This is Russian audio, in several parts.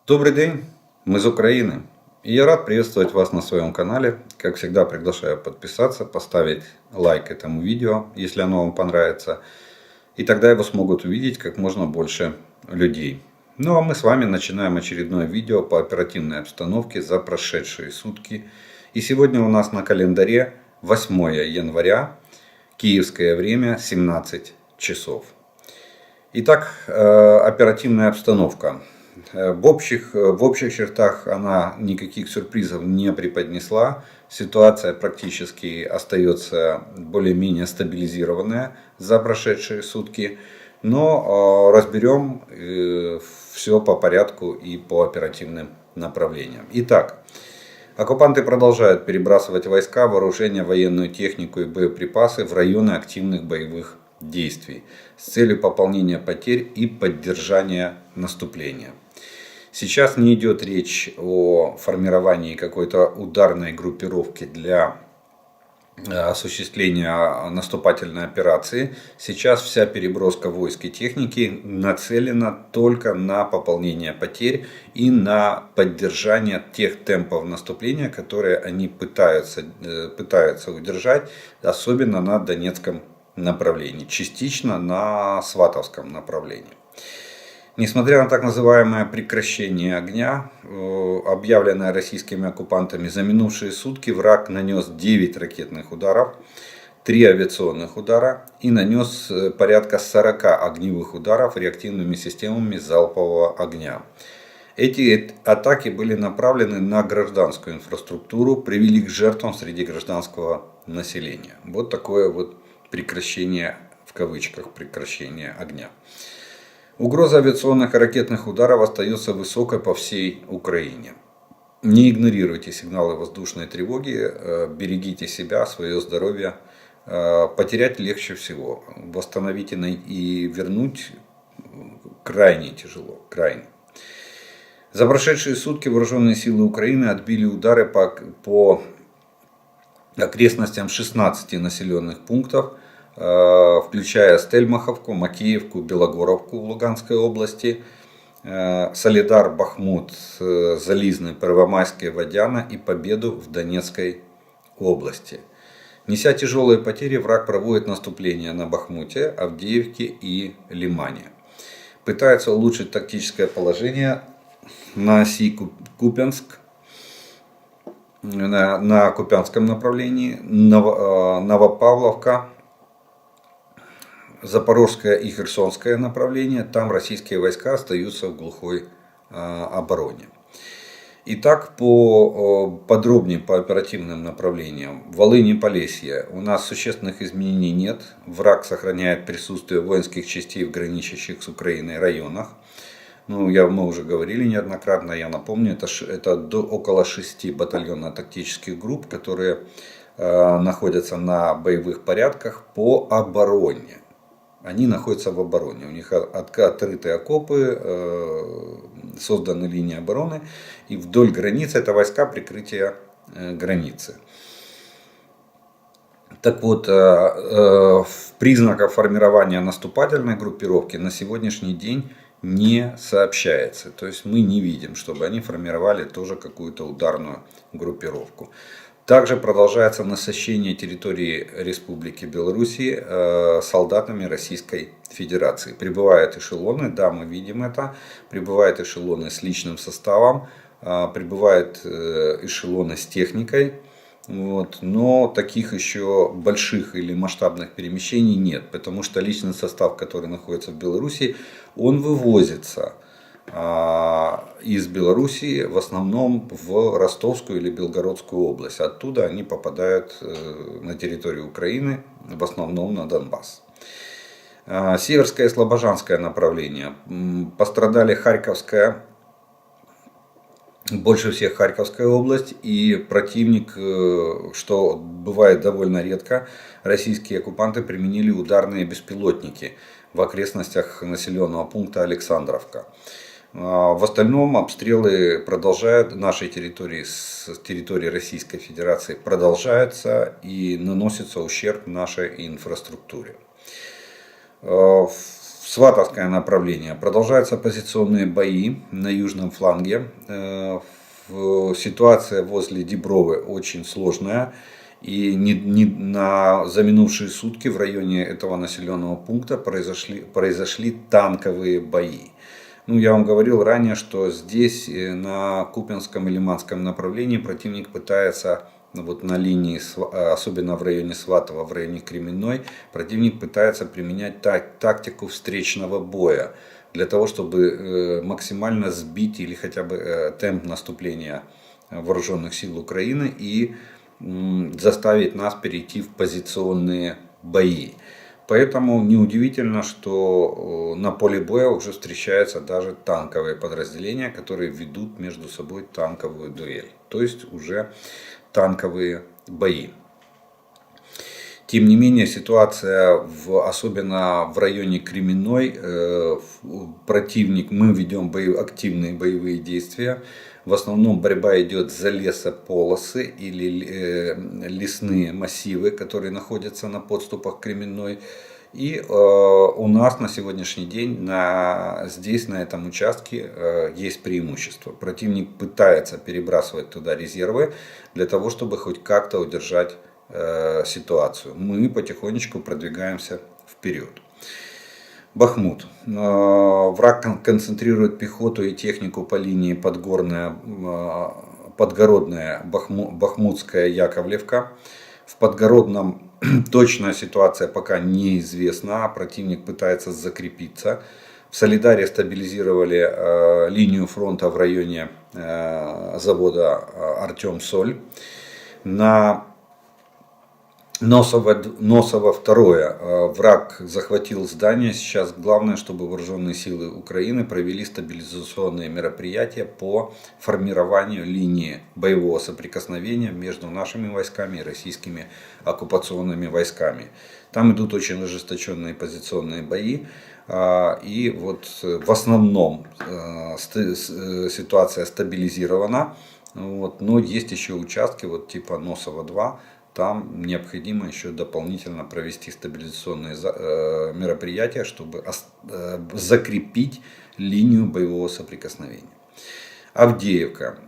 Добрый день, мы из Украины. И я рад приветствовать вас на своем канале. Как всегда, приглашаю подписаться, поставить лайк этому видео, если оно вам понравится. И тогда его смогут увидеть как можно больше людей. Ну а мы с вами начинаем очередное видео по оперативной обстановке за прошедшие сутки. И сегодня у нас на календаре 8 января, киевское время, 17 часов. Итак, оперативная обстановка. В общих чертах она никаких сюрпризов не преподнесла. Ситуация практически остается более-менее стабилизированная за прошедшие сутки. Но разберем все по порядку и по оперативным направлениям. Итак, оккупанты продолжают перебрасывать войска, вооружение, военную технику и боеприпасы в районы активных боевых действий с целью пополнения потерь и поддержания наступления. Сейчас не идет речь о формировании какой-то ударной группировки для осуществления наступательной операции. Сейчас вся переброска войск и техники нацелена только на пополнение потерь и на поддержание тех темпов наступления, которые они пытаются удержать, особенно на Донецком направлении, частично на Сватовском направлении. Несмотря на так называемое прекращение огня, объявленное российскими оккупантами, за минувшие сутки враг нанес 9 ракетных ударов, 3 авиационных удара и нанес порядка 40 огневых ударов реактивными системами залпового огня. Эти атаки были направлены на гражданскую инфраструктуру, привели к жертвам среди гражданского населения. Вот такое вот прекращение, в кавычках, прекращение огня. Угроза авиационных и ракетных ударов остается высокой по всей Украине. Не игнорируйте сигналы воздушной тревоги, берегите себя, свое здоровье. Потерять легче всего. Восстановить и вернуть крайне тяжело. Крайне. За прошедшие сутки вооруженные силы Украины отбили удары по окрестностям 16 населенных пунктов, включая Стельмаховку, Макеевку, Белогоровку в Луганской области, Солидар, Бахмут, Зализный, Первомайское, Водяно и Победу в Донецкой области. Неся тяжелые потери, враг проводит наступление на Бахмуте, Авдеевке и Лимане. Пытается улучшить тактическое положение на оси Купянск, на Купянском направлении, Новопавловка, Запорожское и Херсонское направление. Там российские войска остаются в глухой обороне. Итак, подробнее по оперативным направлениям. Волынь и Полесье. У нас существенных изменений нет. Враг сохраняет присутствие воинских частей в граничащих с Украиной районах. Мы уже говорили неоднократно, я напомню, это около 6 батальонно-тактических групп, которые находятся на боевых порядках по обороне. Они находятся в обороне, у них открытые окопы, созданы линии обороны, и вдоль границы это войска прикрытия границы. Так вот, признаков формирования наступательной группировки на сегодняшний день не сообщается. То есть мы не видим, чтобы они формировали тоже какую-то ударную группировку. Также продолжается насыщение территории Республики Беларусь солдатами Российской Федерации. Прибывают эшелоны, да, мы видим это. Прибывают эшелоны с личным составом, прибывают эшелоны с техникой. Но таких еще больших или масштабных перемещений нет, потому что личный состав, который находится в Беларуси, он вывозится из Белоруссии в основном в Ростовскую или Белгородскую область. Оттуда они попадают на территорию Украины, в основном на Донбасс. Северское и Слобожанское направление. Пострадали Харьковская, больше всех Харьковская область, и противник, что бывает довольно редко, российские оккупанты применили ударные беспилотники в окрестностях населенного пункта Александровка. В остальном обстрелы продолжают, нашей территории, с территории Российской Федерации продолжаются и наносится ущерб нашей инфраструктуре. Сватовское направление. Продолжаются позиционные бои на южном фланге. Ситуация возле Дибровы очень сложная. И за минувшие сутки в районе этого населенного пункта произошли танковые бои. Ну, я вам говорил ранее, что здесь на Купянском и Лиманском направлении противник пытается, вот на линии, особенно в районе Сватова, в районе Кременной, противник пытается применять тактику встречного боя для того, чтобы максимально сбить или хотя бы темп наступления вооруженных сил Украины и заставить нас перейти в позиционные бои. Поэтому неудивительно, что на поле боя уже встречаются даже танковые подразделения, которые ведут между собой танковую дуэль. То есть уже танковые бои. Тем не менее, ситуация, особенно в районе Кременной, противник, мы ведем активные боевые действия. В основном борьба идет за лесополосы или лесные массивы, которые находятся на подступах к Кременной. И у нас на сегодняшний день здесь, на этом участке, есть преимущество. Противник пытается перебрасывать туда резервы для того, чтобы хоть как-то удержать ситуацию. Мы потихонечку продвигаемся вперед. Бахмут. Враг концентрирует пехоту и технику по линии Подгородная, Бахмутская, Яковлевка. В Подгородном точная ситуация пока неизвестна. Противник пытается закрепиться. В Солидаре стабилизировали линию фронта в районе завода Артем-Соль. На Носово второе. Враг захватил здание. Сейчас главное, чтобы вооруженные силы Украины провели стабилизационные мероприятия по формированию линии боевого соприкосновения между нашими войсками и российскими оккупационными войсками. Там идут очень ожесточенные позиционные бои. И вот в основном ситуация стабилизирована. Но есть еще участки вот типа Носово-2. Там необходимо еще дополнительно провести стабилизационные мероприятия, чтобы закрепить линию боевого соприкосновения. Авдеевка.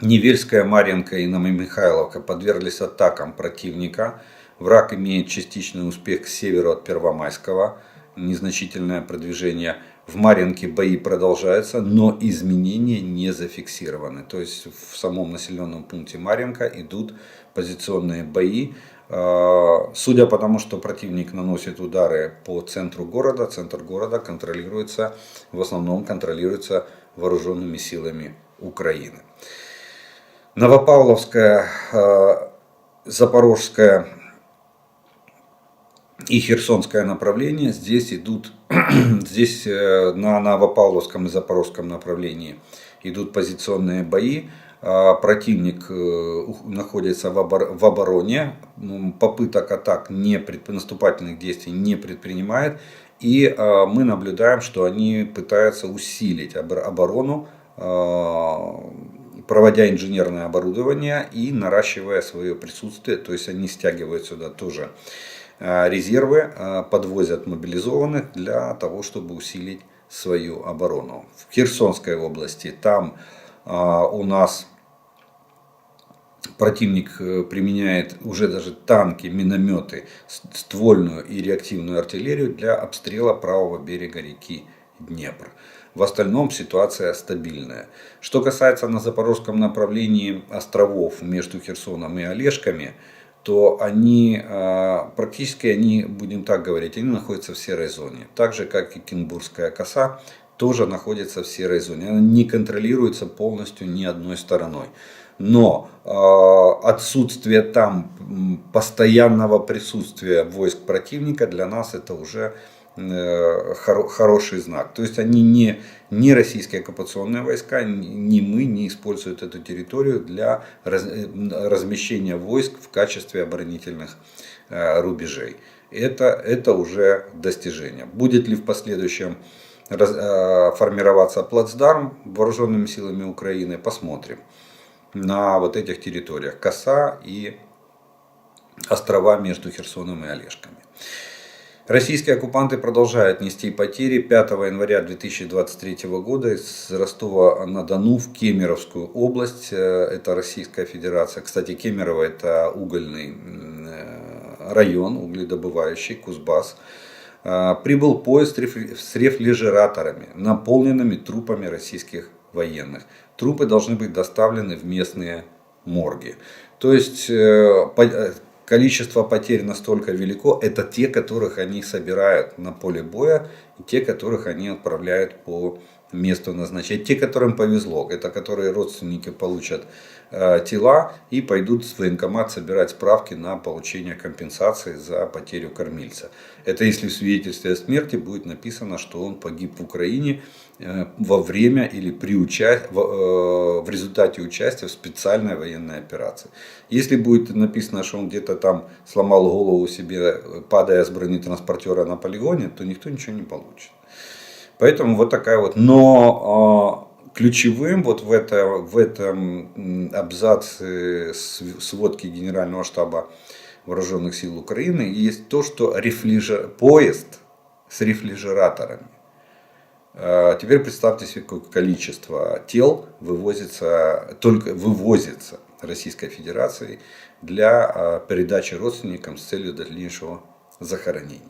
Невельская, Марьинка и Новомихайловка подверглись атакам противника. Враг имеет частичный успех к северу от Первомайского. Незначительное продвижение. В Марьинке бои продолжаются, но изменения не зафиксированы. То есть в самом населенном пункте Марьинка идут позиционные бои. Судя по тому, что противник наносит удары по центру города, центр города в основном контролируется вооруженными силами Украины. Новопавловская, Запорожская и Херсонское направление. Здесь на Новопавловском и Запорожском направлении идут позиционные бои. Противник находится в обороне, попыток атак, наступательных действий не предпринимает. И мы наблюдаем, что они пытаются усилить оборону, проводя инженерное оборудование и наращивая свое присутствие. То есть они стягивают сюда тоже резервы, подвозят мобилизованных для того, чтобы усилить свою оборону. В Херсонской области там у нас противник применяет уже даже танки, минометы, ствольную и реактивную артиллерию для обстрела правого берега реки Днепр. В остальном ситуация стабильная. Что касается на запорожском направлении островов между Херсоном и Олешками, то они практически, будем так говорить, они находятся в серой зоне. Так же, как и Кенбургская коса, тоже находится в серой зоне. Она не контролируется полностью ни одной стороной. Но отсутствие там постоянного присутствия войск противника для нас это уже хороший знак. То есть они не российские оккупационные войска, ни мы не используют эту территорию для размещения войск в качестве оборонительных рубежей. Это уже достижение. Будет ли в последующем формироваться плацдарм вооруженными силами Украины, посмотрим. На вот этих территориях Коса и острова между Херсоном и Олешками. Российские оккупанты продолжают нести потери. 5 января 2023 года из Ростова-на-Дону в Кемеровскую область, это Российская Федерация. Кстати, Кемерово это угольный район, угледобывающий, Кузбасс. Прибыл поезд с рефрижераторами, наполненными трупами российских военных. Трупы должны быть доставлены в местные морги. То есть количество потерь настолько велико, это те, которых они собирают на поле боя, и те, которых они отправляют по месту назначения. Те, которым повезло, это которые родственники получат тела и пойдут в военкомат собирать справки на получение компенсации за потерю кормильца. Это если в свидетельстве о смерти будет написано, что он погиб в Украине во время или в результате участия в специальной военной операции. Если будет написано, что он где-то там сломал голову себе, падая с бронетранспортера на полигоне, то никто ничего не получит. Поэтому вот такая вот. Но ключевым вот в этом абзаце сводки Генерального штаба Вооруженных сил Украины есть то, что поезд с рефрижераторами. Теперь представьте себе, какое количество тел вывозится Российской Федерацией для передачи родственникам с целью дальнейшего захоронения.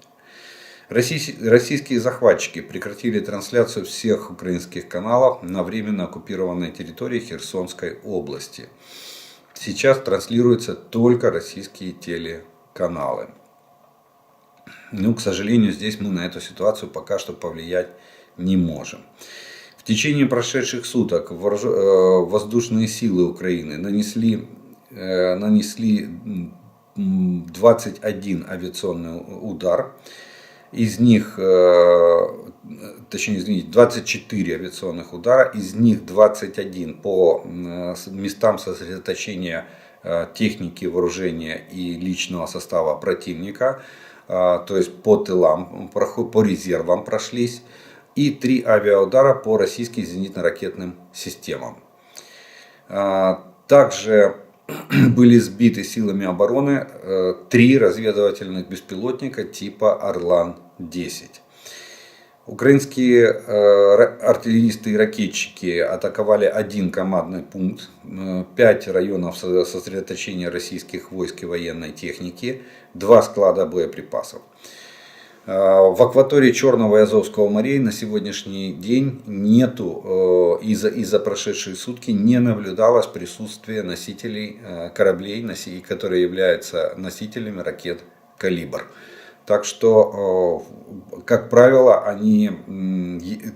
Российские захватчики прекратили трансляцию всех украинских каналов на временно оккупированной территории Херсонской области. Сейчас транслируются только российские телеканалы. Но, к сожалению, здесь мы на эту ситуацию пока что повлиять не можем. В течение прошедших суток воздушные силы Украины нанесли 21 авиационный удар. Из них, 24 авиационных удара, из них 21 по местам сосредоточения техники, вооружения и личного состава противника, то есть по тылам, по резервам прошлись, и 3 авиаудара по российским зенитно-ракетным системам. Также были сбиты силами обороны 3 разведывательных беспилотника типа Орлан-10. Украинские артиллеристы и ракетчики атаковали 1 командный пункт, 5 районов сосредоточения российских войск и военной техники, 2 склада боеприпасов. В акватории Черного и Азовского морей на сегодняшний день нету и за прошедшие сутки не наблюдалось присутствия носителей кораблей, которые являются носителями ракет «Калибр». Так что, как правило,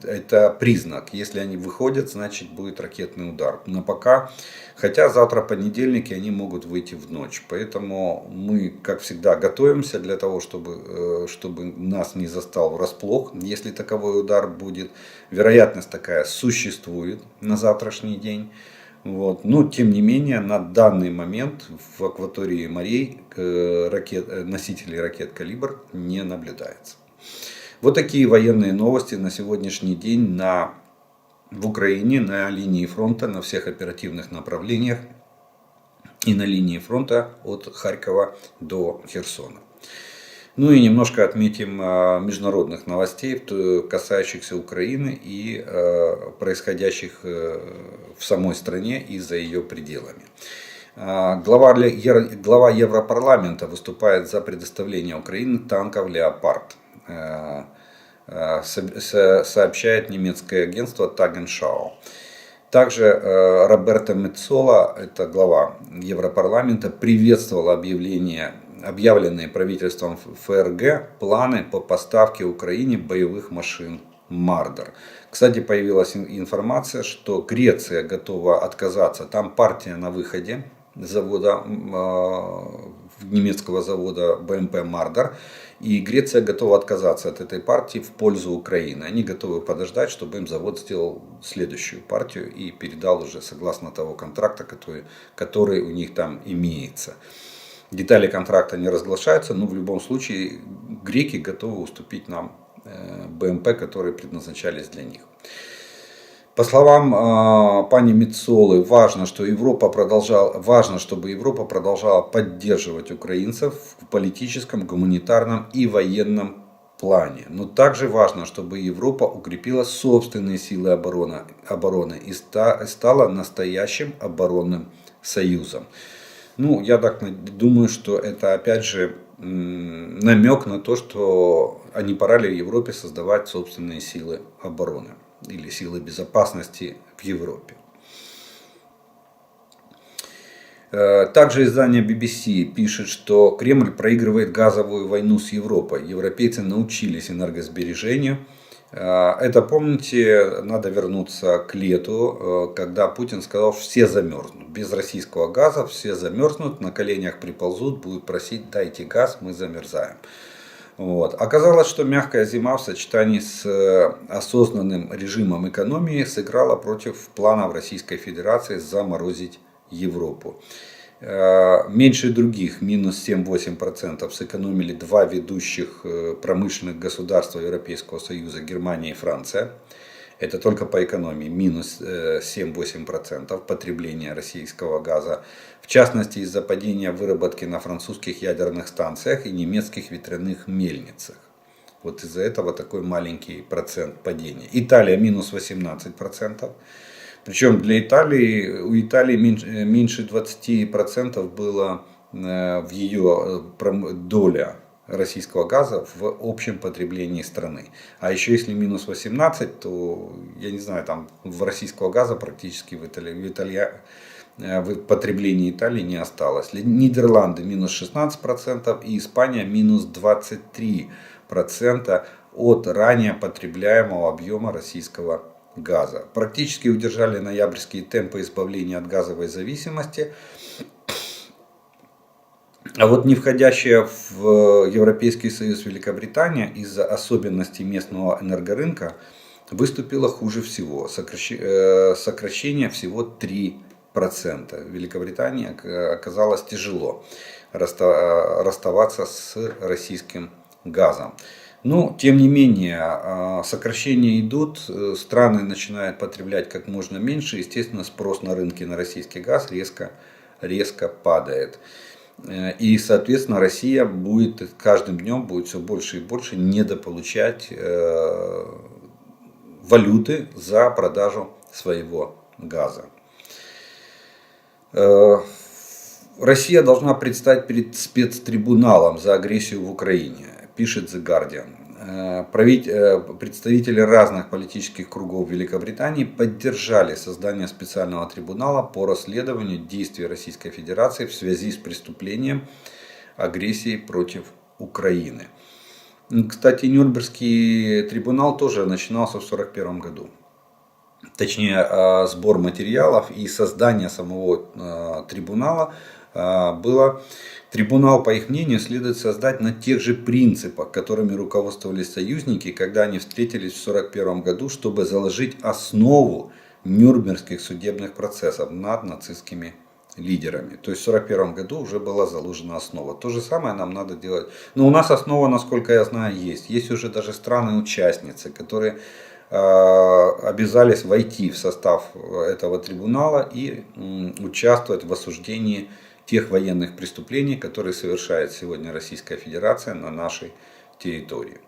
это признак. Если они выходят, значит будет ракетный удар. Но пока, хотя завтра понедельник, и они могут выйти в ночь. Поэтому мы, как всегда, готовимся для того, чтобы нас не застал врасплох. Если таковой удар будет, вероятность такая существует на завтрашний день. Вот. Но, тем не менее, на данный момент в акватории морей носителей ракет «Калибр» не наблюдается. Вот такие военные новости на сегодняшний день в Украине, на линии фронта, на всех оперативных направлениях и на линии фронта от Харькова до Херсона. Ну и немножко отметим международных новостей, касающихся Украины и происходящих в самой стране и за ее пределами. Глава Европарламента выступает за предоставление Украине танков «Леопард», сообщает немецкое агентство Tagesschau. Также Роберто Меццола, это глава Европарламента, приветствовал объявленные правительством ФРГ планы по поставке Украине боевых машин Мардер. Кстати, появилась информация, что Греция готова отказаться. Там партия на выходе немецкого завода БМП Мардер. И Греция готова отказаться от этой партии в пользу Украины. Они готовы подождать, чтобы им завод сделал следующую партию и передал уже согласно того контракта, который у них там имеется. Детали контракта не разглашаются, но в любом случае греки готовы уступить нам БМП, которые предназначались для них. По словам пани Меццолы, важно, чтобы Европа продолжала поддерживать украинцев в политическом, гуманитарном и военном плане. Но также важно, чтобы Европа укрепила собственные силы обороны и стала настоящим оборонным союзом. Ну, я так думаю, что это опять же намек на то, что не пора ли Европе создавать собственные силы обороны или силы безопасности в Европе. Также издание BBC пишет, что Кремль проигрывает газовую войну с Европой. Европейцы научились энергосбережению. Это, помните, надо вернуться к лету, когда Путин сказал, что все замерзнут. Без российского газа все замерзнут, на коленях приползут, будут просить: дайте газ, мы замерзаем. Вот. Оказалось, что мягкая зима в сочетании с осознанным режимом экономии сыграла против планов Российской Федерации заморозить Европу. Меньше других, минус 7-8%, сэкономили два ведущих промышленных государства Европейского Союза, Германия и Франция. Это только по экономии, минус 7-8% потребления российского газа. В частности, из-за падения выработки на французских ядерных станциях и немецких ветряных мельницах. Вот из-за этого такой маленький процент падения. Италия минус 18%. Причем для Италии, у Италии меньше 20% было в ее доля российского газа в общем потреблении страны. А еще если минус 18, то, я не знаю, там в российского газа практически в потреблении Италии не осталось. Нидерланды минус 16% и Испания минус 23% от ранее потребляемого объема российского газа. Практически удержали ноябрьские темпы избавления от газовой зависимости. А вот не входящая в Европейский Союз Великобритания из-за особенностей местного энергорынка выступила хуже всего. Сокращение всего 3%. Великобритании оказалось тяжело расставаться с российским газом. Но, тем не менее, сокращения идут, страны начинают потреблять как можно меньше, естественно, спрос на рынке на российский газ резко падает. И, соответственно, Россия будет каждым днем будет все больше и больше недополучать валюты за продажу своего газа. Россия должна предстать перед спецтрибуналом за агрессию в Украине, пишет The Guardian. Представители разных политических кругов Великобритании поддержали создание специального трибунала по расследованию действий Российской Федерации в связи с преступлением агрессии против Украины. Кстати, Нюрнбергский трибунал тоже начинался в 1941 году. Точнее, сбор материалов и создание самого трибунала было... Трибунал, по их мнению, следует создать на тех же принципах, которыми руководствовались союзники, когда они встретились в 1941 году, чтобы заложить основу Нюрнбергских судебных процессов над нацистскими лидерами. То есть в 1941 году уже была заложена основа. То же самое нам надо делать. Но у нас основа, насколько я знаю, есть. Есть уже даже страны-участницы, которые обязались войти в состав этого трибунала и участвовать в осуждении тех военных преступлений, которые совершает сегодня Российская Федерация на нашей территории.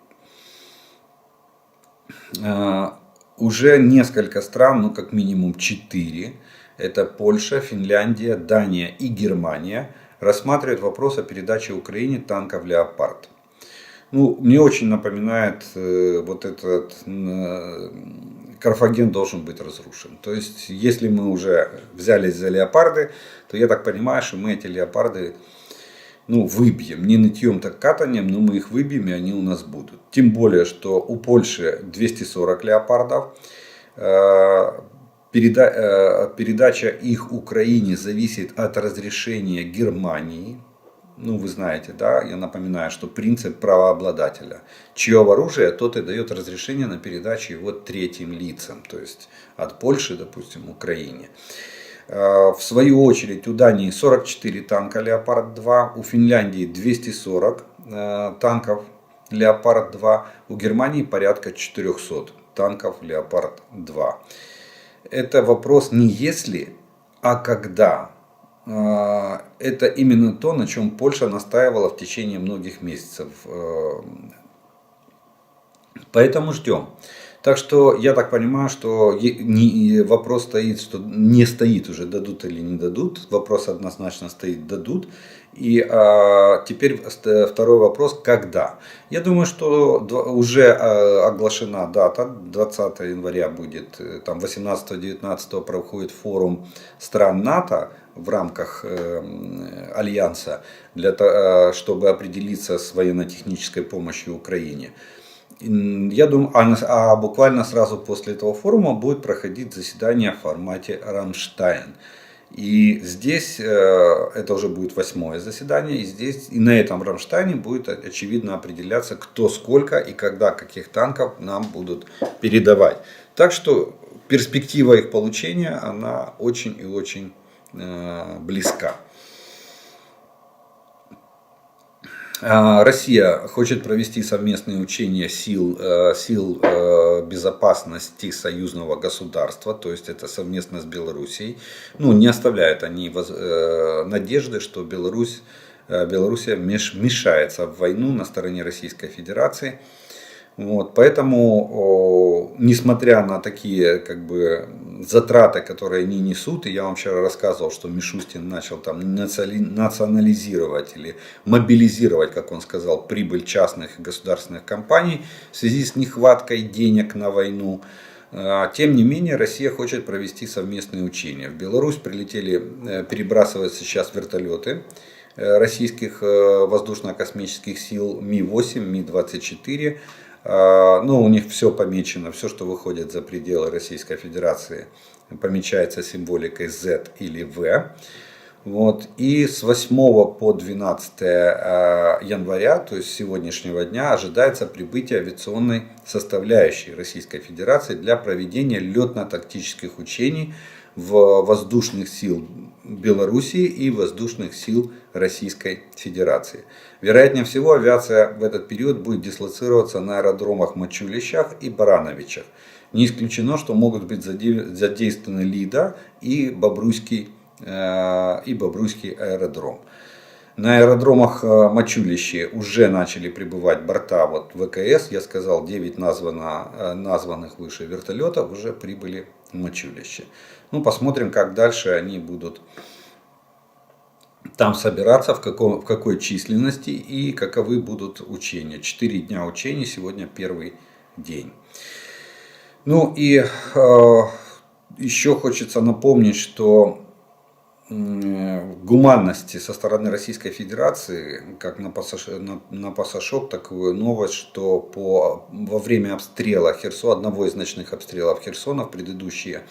Уже несколько стран, ну как минимум 4, это Польша, Финляндия, Дания и Германия, рассматривают вопрос о передаче Украине танков «Леопард». Ну, мне очень напоминает вот этот Карфаген должен быть разрушен. То есть, если мы уже взялись за леопарды, то я так понимаю, что мы эти леопарды выбьем. Не нытьем, так катанием, но мы их выбьем, и они у нас будут. Тем более, что у Польши 240 леопардов. Передача их Украине зависит от разрешения Германии. Ну, вы знаете, да, я напоминаю, что принцип правообладателя. Чье оружие, тот и дает разрешение на передачу его третьим лицам. То есть от Польши, допустим, Украине. В свою очередь у Дании 44 танка Леопард-2, у Финляндии 240 танков Леопард-2, у Германии порядка 400 танков Леопард-2. Это вопрос не если, а когда. Это именно то, на чем Польша настаивала в течение многих месяцев. Поэтому ждем. Так что я так понимаю, что вопрос стоит, что не стоит уже, дадут или не дадут. Вопрос однозначно стоит, дадут. И теперь второй вопрос, когда. Я думаю, что уже оглашена дата, 20 января будет, там 18-19 проходит форум стран НАТО в рамках Альянса, чтобы определиться с военно-технической помощью Украине. Я думаю, буквально сразу после этого форума будет проходить заседание в формате Рамштайн. И здесь это уже будет 8-е заседание, и на этом Рамштайне будет очевидно определяться, кто сколько и когда каких танков нам будут передавать. Так что перспектива их получения, она очень и очень близка. Россия хочет провести совместные учения сил безопасности союзного государства, то есть это совместно с Белоруссией. Не оставляют они надежды, что Белоруссия вмешается в войну на стороне Российской Федерации. Поэтому, несмотря на такие затраты, которые они несут, и я вам вчера рассказывал, что Мишустин начал там национализировать или мобилизировать, как он сказал, прибыль частных и государственных компаний в связи с нехваткой денег на войну. Тем не менее, Россия хочет провести совместные учения. В Беларусь перебрасываются сейчас вертолеты российских воздушно-космических сил Ми-8, Ми-24. У них все помечено, все, что выходит за пределы Российской Федерации, помечается символикой Z или V. И с 8 по 12 января, то есть с сегодняшнего дня, ожидается прибытие авиационной составляющей Российской Федерации для проведения летно-тактических учений воздушных сил Белоруссии и воздушных сил Российской Федерации. Вероятнее всего, авиация в этот период будет дислоцироваться на аэродромах Мачулищах и Барановичах. Не исключено, что могут быть задействованы Лида и Бобруйский аэродром. На аэродромах Мачулищи уже начали прибывать борта ВКС. Я сказал, 9 названных выше вертолетов уже прибыли в Мачулище. Посмотрим, как дальше они будут там собираться, в какой численности и каковы будут учения. 4 дня учений, сегодня первый день. Еще хочется напомнить, что гуманности со стороны Российской Федерации, как на пасашок, такую новость, что во время обстрела одного из ночных обстрелов Херсона в предыдущие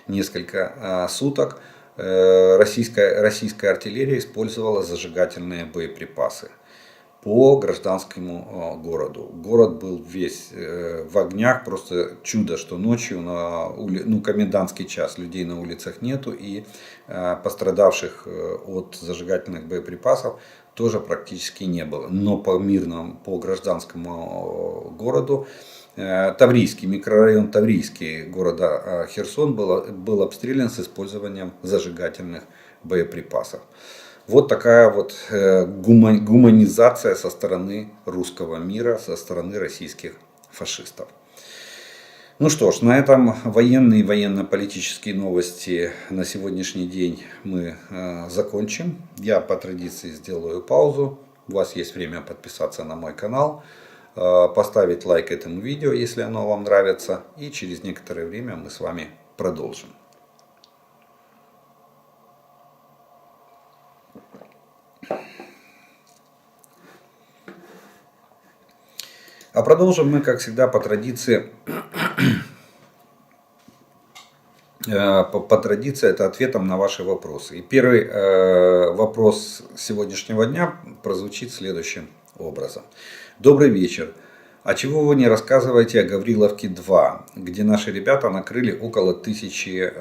несколько суток, российская артиллерия использовала зажигательные боеприпасы по гражданскому городу. Город был весь в огнях, просто чудо, что ночью, комендантский час, людей на улицах нету, и пострадавших от зажигательных боеприпасов тоже практически не было. Но по гражданскому городу, Таврийский, микрорайон Таврийский города Херсон был обстрелян с использованием зажигательных боеприпасов. Вот такая гуманизация со стороны русского мира, со стороны российских фашистов. На этом военные и военно-политические новости на сегодняшний день мы закончим. Я по традиции сделаю паузу. У вас есть время подписаться на мой канал, поставить лайк этому видео, если оно вам нравится. И через некоторое время мы с вами продолжим. А продолжим мы, как всегда, по традиции. По традиции это ответом на ваши вопросы. И первый вопрос сегодняшнего дня прозвучит следующим образом. Добрый вечер. А чего вы не рассказываете о Гавриловке-2, где наши ребята накрыли около 1000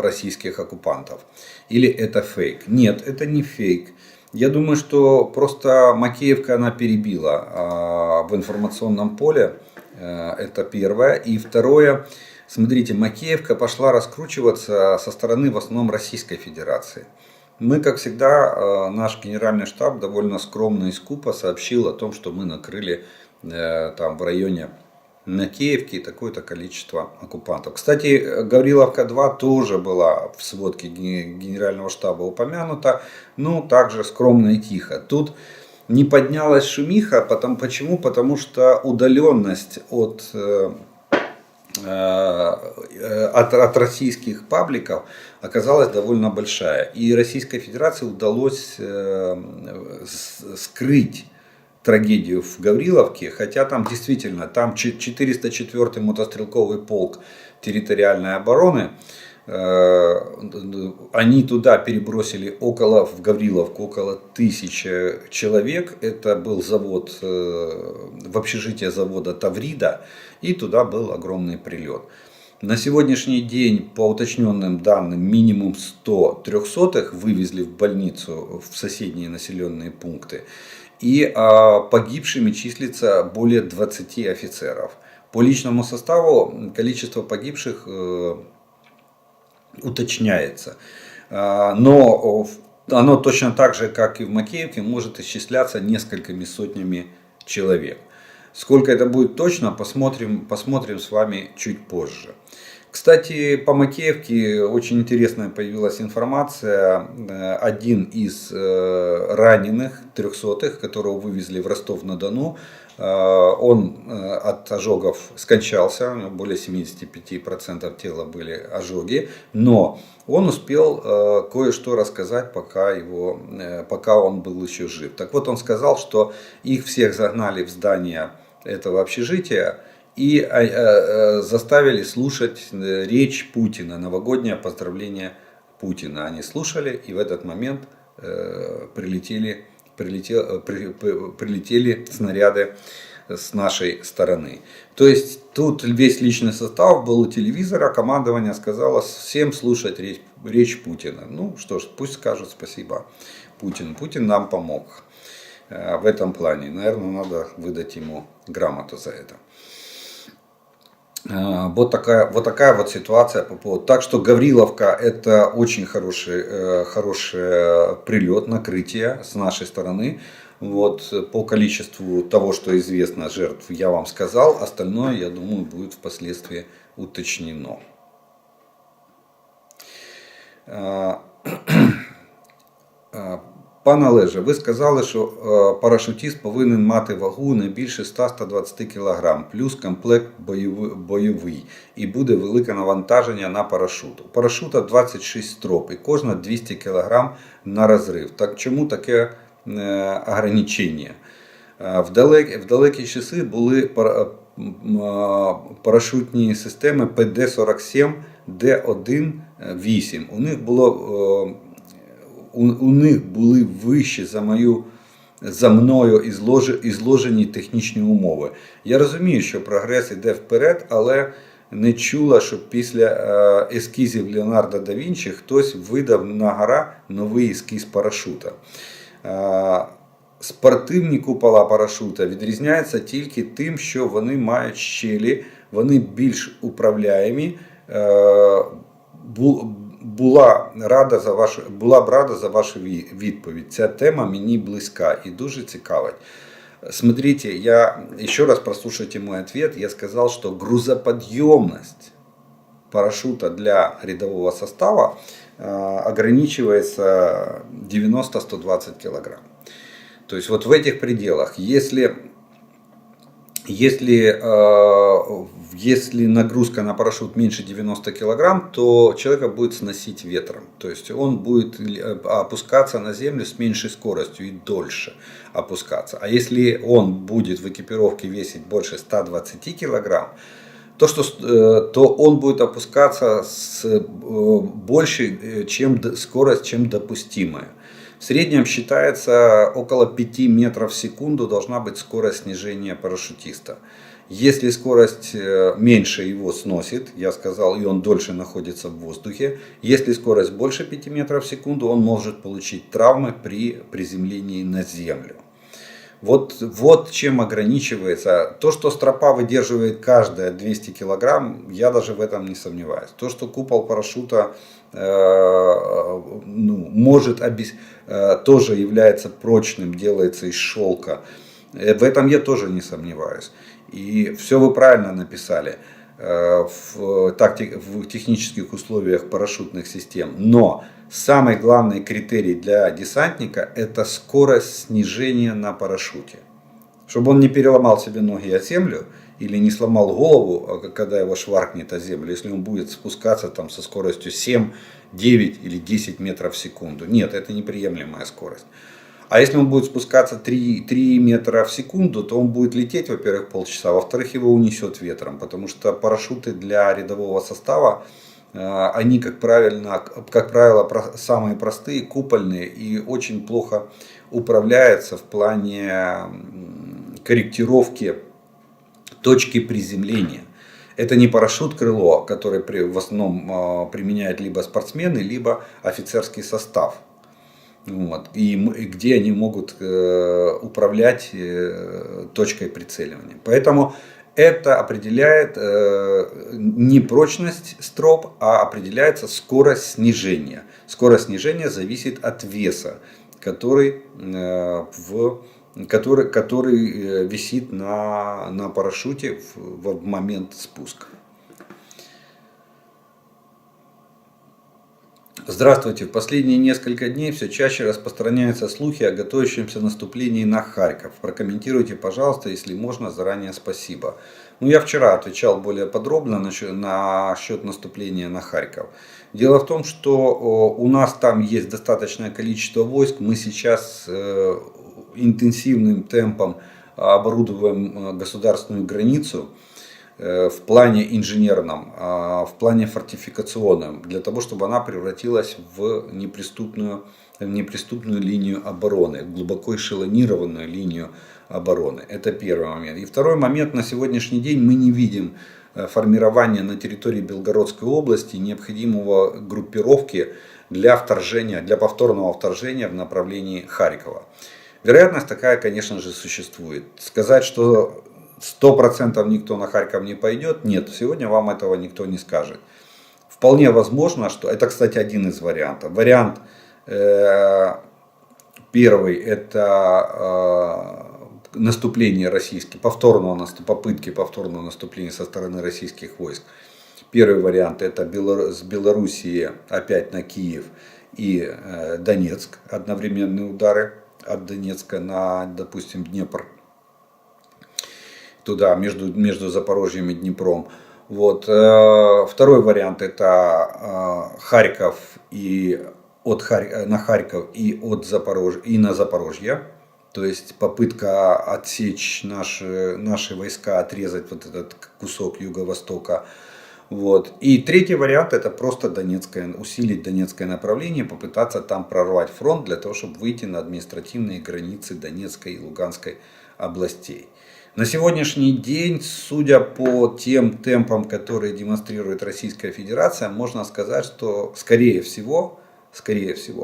российских оккупантов? Или это фейк? Нет, это не фейк. Я думаю, что просто Макеевка она перебила в информационном поле. Это первое. И второе. Смотрите, Макеевка пошла раскручиваться со стороны в основном Российской Федерации. Мы, как всегда, наш генеральный штаб довольно скромно и скупо сообщил о том, что мы накрыли там в районе на Киевке такое-то количество оккупантов. Кстати, Гавриловка-2 тоже была в сводке Генерального штаба упомянута, но также скромно и тихо. Тут не поднялась шумиха, почему? Потому что удаленность от российских пабликов оказалась довольно большая. И Российской Федерации удалось скрыть трагедию в Гавриловке, хотя там действительно, там 404-й мотострелковый полк территориальной обороны, они туда перебросили в Гавриловку около 1000 человек. Это был завод, в общежитие завода Таврида, и туда был огромный прилет. На сегодняшний день, по уточненным данным, минимум 100 трехсотых вывезли в больницу в соседние населенные пункты. И погибшими числится более 20 офицеров. По личному составу количество погибших уточняется. Но оно точно так же, как и в Макеевке, может исчисляться несколькими сотнями человек. Сколько это будет точно, посмотрим с вами чуть позже. Кстати, по Макеевке очень интересная появилась информация. Один из раненых трехсотых, которого вывезли в Ростов-на-Дону, он от ожогов скончался, у него более 75% тела были ожоги, но он успел кое-что рассказать, пока он был еще жив. Так вот, он сказал, что их всех загнали в здание этого общежития и заставили слушать речь Путина, новогоднее поздравление Путина. Они слушали, и в этот момент прилетели снаряды с нашей стороны. То есть тут весь личный состав был у телевизора, командование сказало всем слушать речь Путина. Ну что ж, пусть скажут спасибо Путину. Путин нам помог в этом плане. Наверное, надо выдать ему грамоту за это. Вот такая вот ситуация по поводу. Так что Гавриловка — это очень хороший прилет, накрытие с нашей стороны. Вот, по количеству того, что известно, жертв я вам сказал. Остальное, я думаю, будет впоследствии уточнено. Пане Олеже, ви сказали, що парашутист повинен мати вагу не більше 100-120 кг, плюс комплект бойовий, і буде велике навантаження на парашут. У парашута 26 строп і кожна 200 кг на розрив. Так чому таке ограничення? В далекі часи були парашутні системи ПД-47, Д1-8. У них були вищі за мною ізложені технічні умови. Я розумію, що прогрес йде вперед, але не чула, щоб після ескізів Леонардо да Вінчі хтось видав на гора новий ескіз парашута. Спортивні купола парашута відрізняються тільки тим, що вони мають щелі, вони більш управляємі. Була б рада за вашу відповідь. Ця тема мені близька и дуже цікавить. Смотрите, еще раз прослушайте мой ответ. Я сказал, что грузоподъемность парашюта для рядового состава ограничивается 90-120 килограмм. То есть вот в этих пределах. Если нагрузка на парашют меньше 90 килограмм, то человека будет сносить ветром. То есть он будет опускаться на землю с меньшей скоростью и дольше опускаться. А если он будет в экипировке весить больше 120 килограмм, то он будет опускаться с большей скорость, чем допустимая. В среднем считается около 5 метров в секунду должна быть скорость снижения парашютиста. Если скорость меньше, его сносит, я сказал, и он дольше находится в воздухе. Если скорость больше 5 метров в секунду, он может получить травмы при приземлении на землю. Вот чем ограничивается. То, что стропа выдерживает каждая 200 килограмм, я даже в этом не сомневаюсь. То, что купол парашюта тоже является прочным, делается из шелка, в этом я тоже не сомневаюсь. И все вы правильно написали в технических условиях парашютных систем. Но самый главный критерий для десантника — это скорость снижения на парашюте. Чтобы он не переломал себе ноги о землю или не сломал голову, когда его шваркнет о землю, если он будет спускаться там со скоростью 7, 9 или 10 метров в секунду. Нет, это неприемлемая скорость. А если он будет спускаться 3 метра в секунду, то он будет лететь, во-первых, полчаса, во-вторых, его унесет ветром, потому что парашюты для рядового состава, они, как правило, самые простые, купольные и очень плохо управляются в плане корректировки точки приземления. Это не парашют-крыло, который в основном применяют либо спортсмены, либо офицерский состав. Вот. И где они могут управлять точкой прицеливания. Поэтому это определяет не прочность строп, а определяется скорость снижения. Скорость снижения зависит от веса, который висит на парашюте в момент спуска. Здравствуйте. В последние несколько дней все чаще распространяются слухи о готовящемся наступлении на Харьков. Прокомментируйте, пожалуйста, если можно, заранее спасибо. Я вчера отвечал более подробно насчет наступления на Харьков. Дело в том, что у нас там есть достаточное количество войск. Мы сейчас интенсивным темпом оборудуем государственную границу в плане инженерном, в плане фортификационном, для того, чтобы она превратилась в неприступную линию обороны, в глубоко эшелонированную линию обороны. Это первый момент. И второй момент: на сегодняшний день мы не видим формирования на территории Белгородской области необходимого группировки для повторного вторжения в направлении Харькова. Вероятность такая, конечно же, существует. Сказать, что 100% никто на Харьков не пойдет, нет, сегодня вам этого никто не скажет. Вполне возможно, что это, кстати, один из вариантов. Вариант первый — это наступление попытки повторного наступления со стороны российских войск. Первый вариант — это с Белоруссии опять на Киев и Донецк, одновременные удары от Донецка на, допустим, Днепр, туда, между Запорожьем и Днепром. Вот. Второй вариант — это Харьков на Харьков и на Запорожье. То есть попытка отсечь наши войска, отрезать вот этот кусок юго-востока. Вот. И третий вариант — это просто усилить Донецкое направление, попытаться там прорвать фронт для того, чтобы выйти на административные границы Донецкой и Луганской областей. На сегодняшний день, судя по тем темпам, которые демонстрирует Российская Федерация, можно сказать, что скорее всего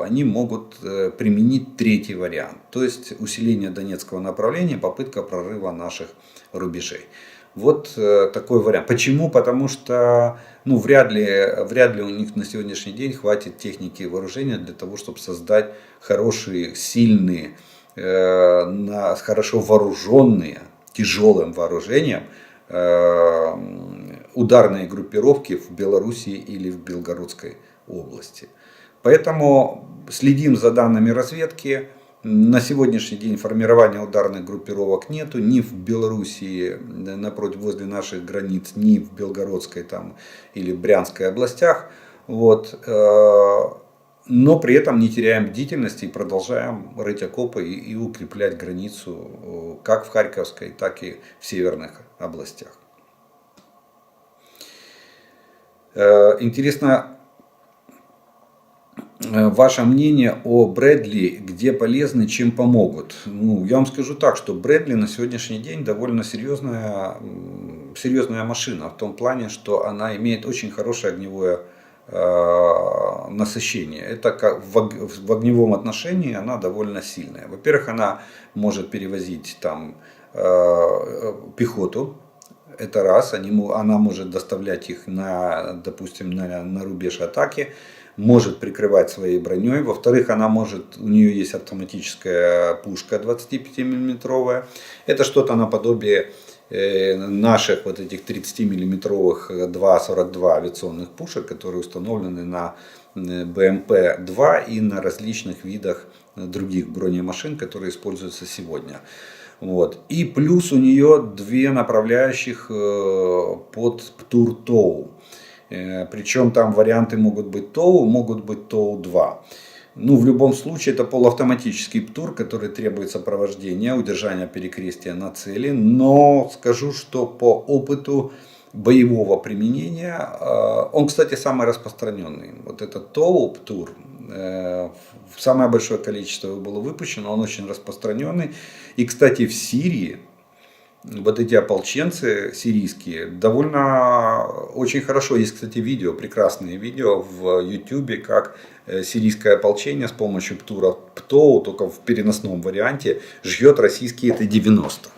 они могут применить третий вариант. То есть усиление Донецкого направления, попытка прорыва наших рубежей. Вот такой вариант. Почему? Потому что вряд ли у них на сегодняшний день хватит техники и вооружения для того, чтобы создать хорошие, сильные, хорошо вооруженные, тяжелым вооружением ударные группировки в Белоруссии или в Белгородской области. Поэтому следим за данными разведки. На сегодняшний день формирования ударных группировок нету ни в Белоруссии, возле наших границ, ни в Белгородской или Брянской областях. Вот. Но при этом не теряем бдительности и продолжаем рыть окопы и укреплять границу как в Харьковской, так и в северных областях. Интересно ваше мнение о Брэдли, где полезны, чем помогут. Я вам скажу так, что Брэдли на сегодняшний день довольно серьезная машина, в том плане, что она имеет очень хорошее огневое насыщение. Это в огневом отношении она довольно сильная. Во-первых, она может перевозить пехоту. Это раз. Она может доставлять их допустим, на рубеж атаки. Может прикрывать своей броней. Во-вторых, у нее есть автоматическая пушка 25 мм. Это что-то наподобие наших вот этих 30-миллиметровых 2,42 авиационных пушек, которые установлены на БМП-2 и на различных видах других бронемашин, которые используются сегодня. Вот. И плюс у нее две направляющих под ПТУР-ТОУ. Причем там варианты могут быть ТОУ, могут быть ТОУ-2. Ну, в любом случае, это полуавтоматический ПТУР, который требует сопровождения, удержания перекрестия на цели. Но скажу, что по опыту боевого применения, он, кстати, самый распространенный. Вот этот ТОУ, ПТУР, самое большое количество его было выпущено, он очень распространенный. И, кстати, в Сирии вот эти ополченцы сирийские довольно очень хорошо, есть, кстати, видео, прекрасные видео в YouTube, как сирийское ополчение с помощью ПТУРа ПТОУ, только в переносном варианте, жжет российские Т-90.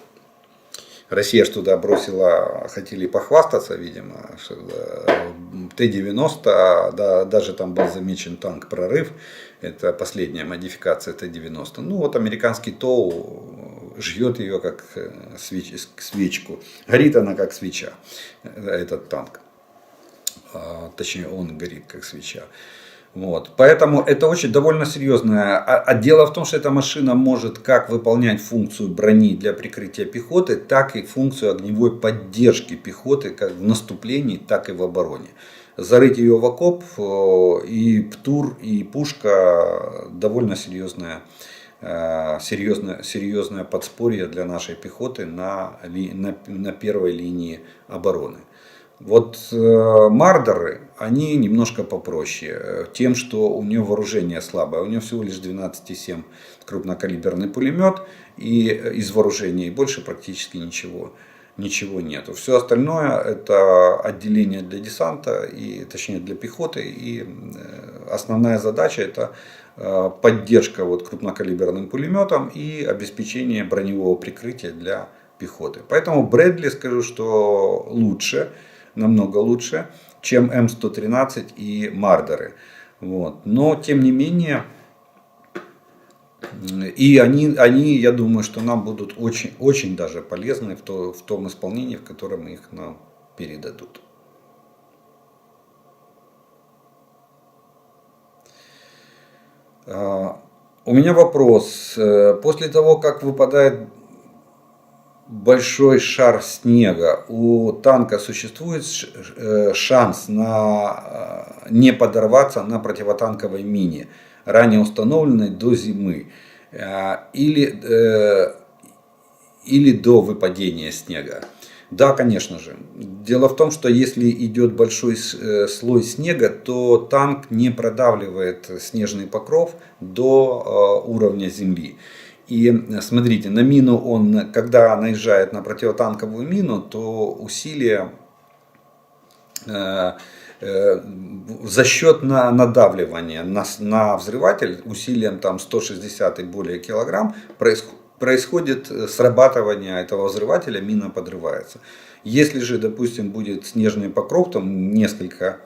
Россия ж туда бросила, хотели похвастаться, видимо, Т-90, да, даже там был замечен танк «Прорыв», это последняя модификация Т-90. Ну вот американский ТОУ жжет ее как свечку, горит она как свеча, этот танк, точнее он горит как свеча. Вот. Поэтому это очень довольно серьезное. А дело в том, что эта машина может как выполнять функцию брони для прикрытия пехоты, так и функцию огневой поддержки пехоты как в наступлении, так и в обороне. Зарыть ее в окоп, и ПТУР, и пушка довольно серьезное подспорье для нашей пехоты на первой линии обороны. Вот Мардеры, они немножко попроще, тем, что у нее вооружение слабое. У нее всего лишь 12,7 крупнокалиберный пулемет и из вооружения, и больше практически ничего нету. Все остальное это отделение для десанта, и, точнее для пехоты, и основная задача это поддержка вот крупнокалиберным пулеметом и обеспечение броневого прикрытия для пехоты. Поэтому Брэдли, скажу, что лучше, намного лучше, чем М113 и Мардеры. Вот. Но тем не менее, и они, я думаю, что нам будут очень, очень даже полезны в том исполнении, в котором их нам передадут. У меня вопрос. После того, как выпадает большой шар снега, у танка существует шанс не подорваться на противотанковой мине, ранее установленной до зимы, или до выпадения снега? Да, конечно же. Дело в том, что если идет большой слой снега, то танк не продавливает снежный покров до уровня земли. И смотрите, на мину когда наезжает на противотанковую мину, то усилие за счет надавливания на взрыватель усилием там 160 и более килограмм происходит срабатывание этого взрывателя, мина подрывается. Если же, допустим, будет снежный покров, там несколько,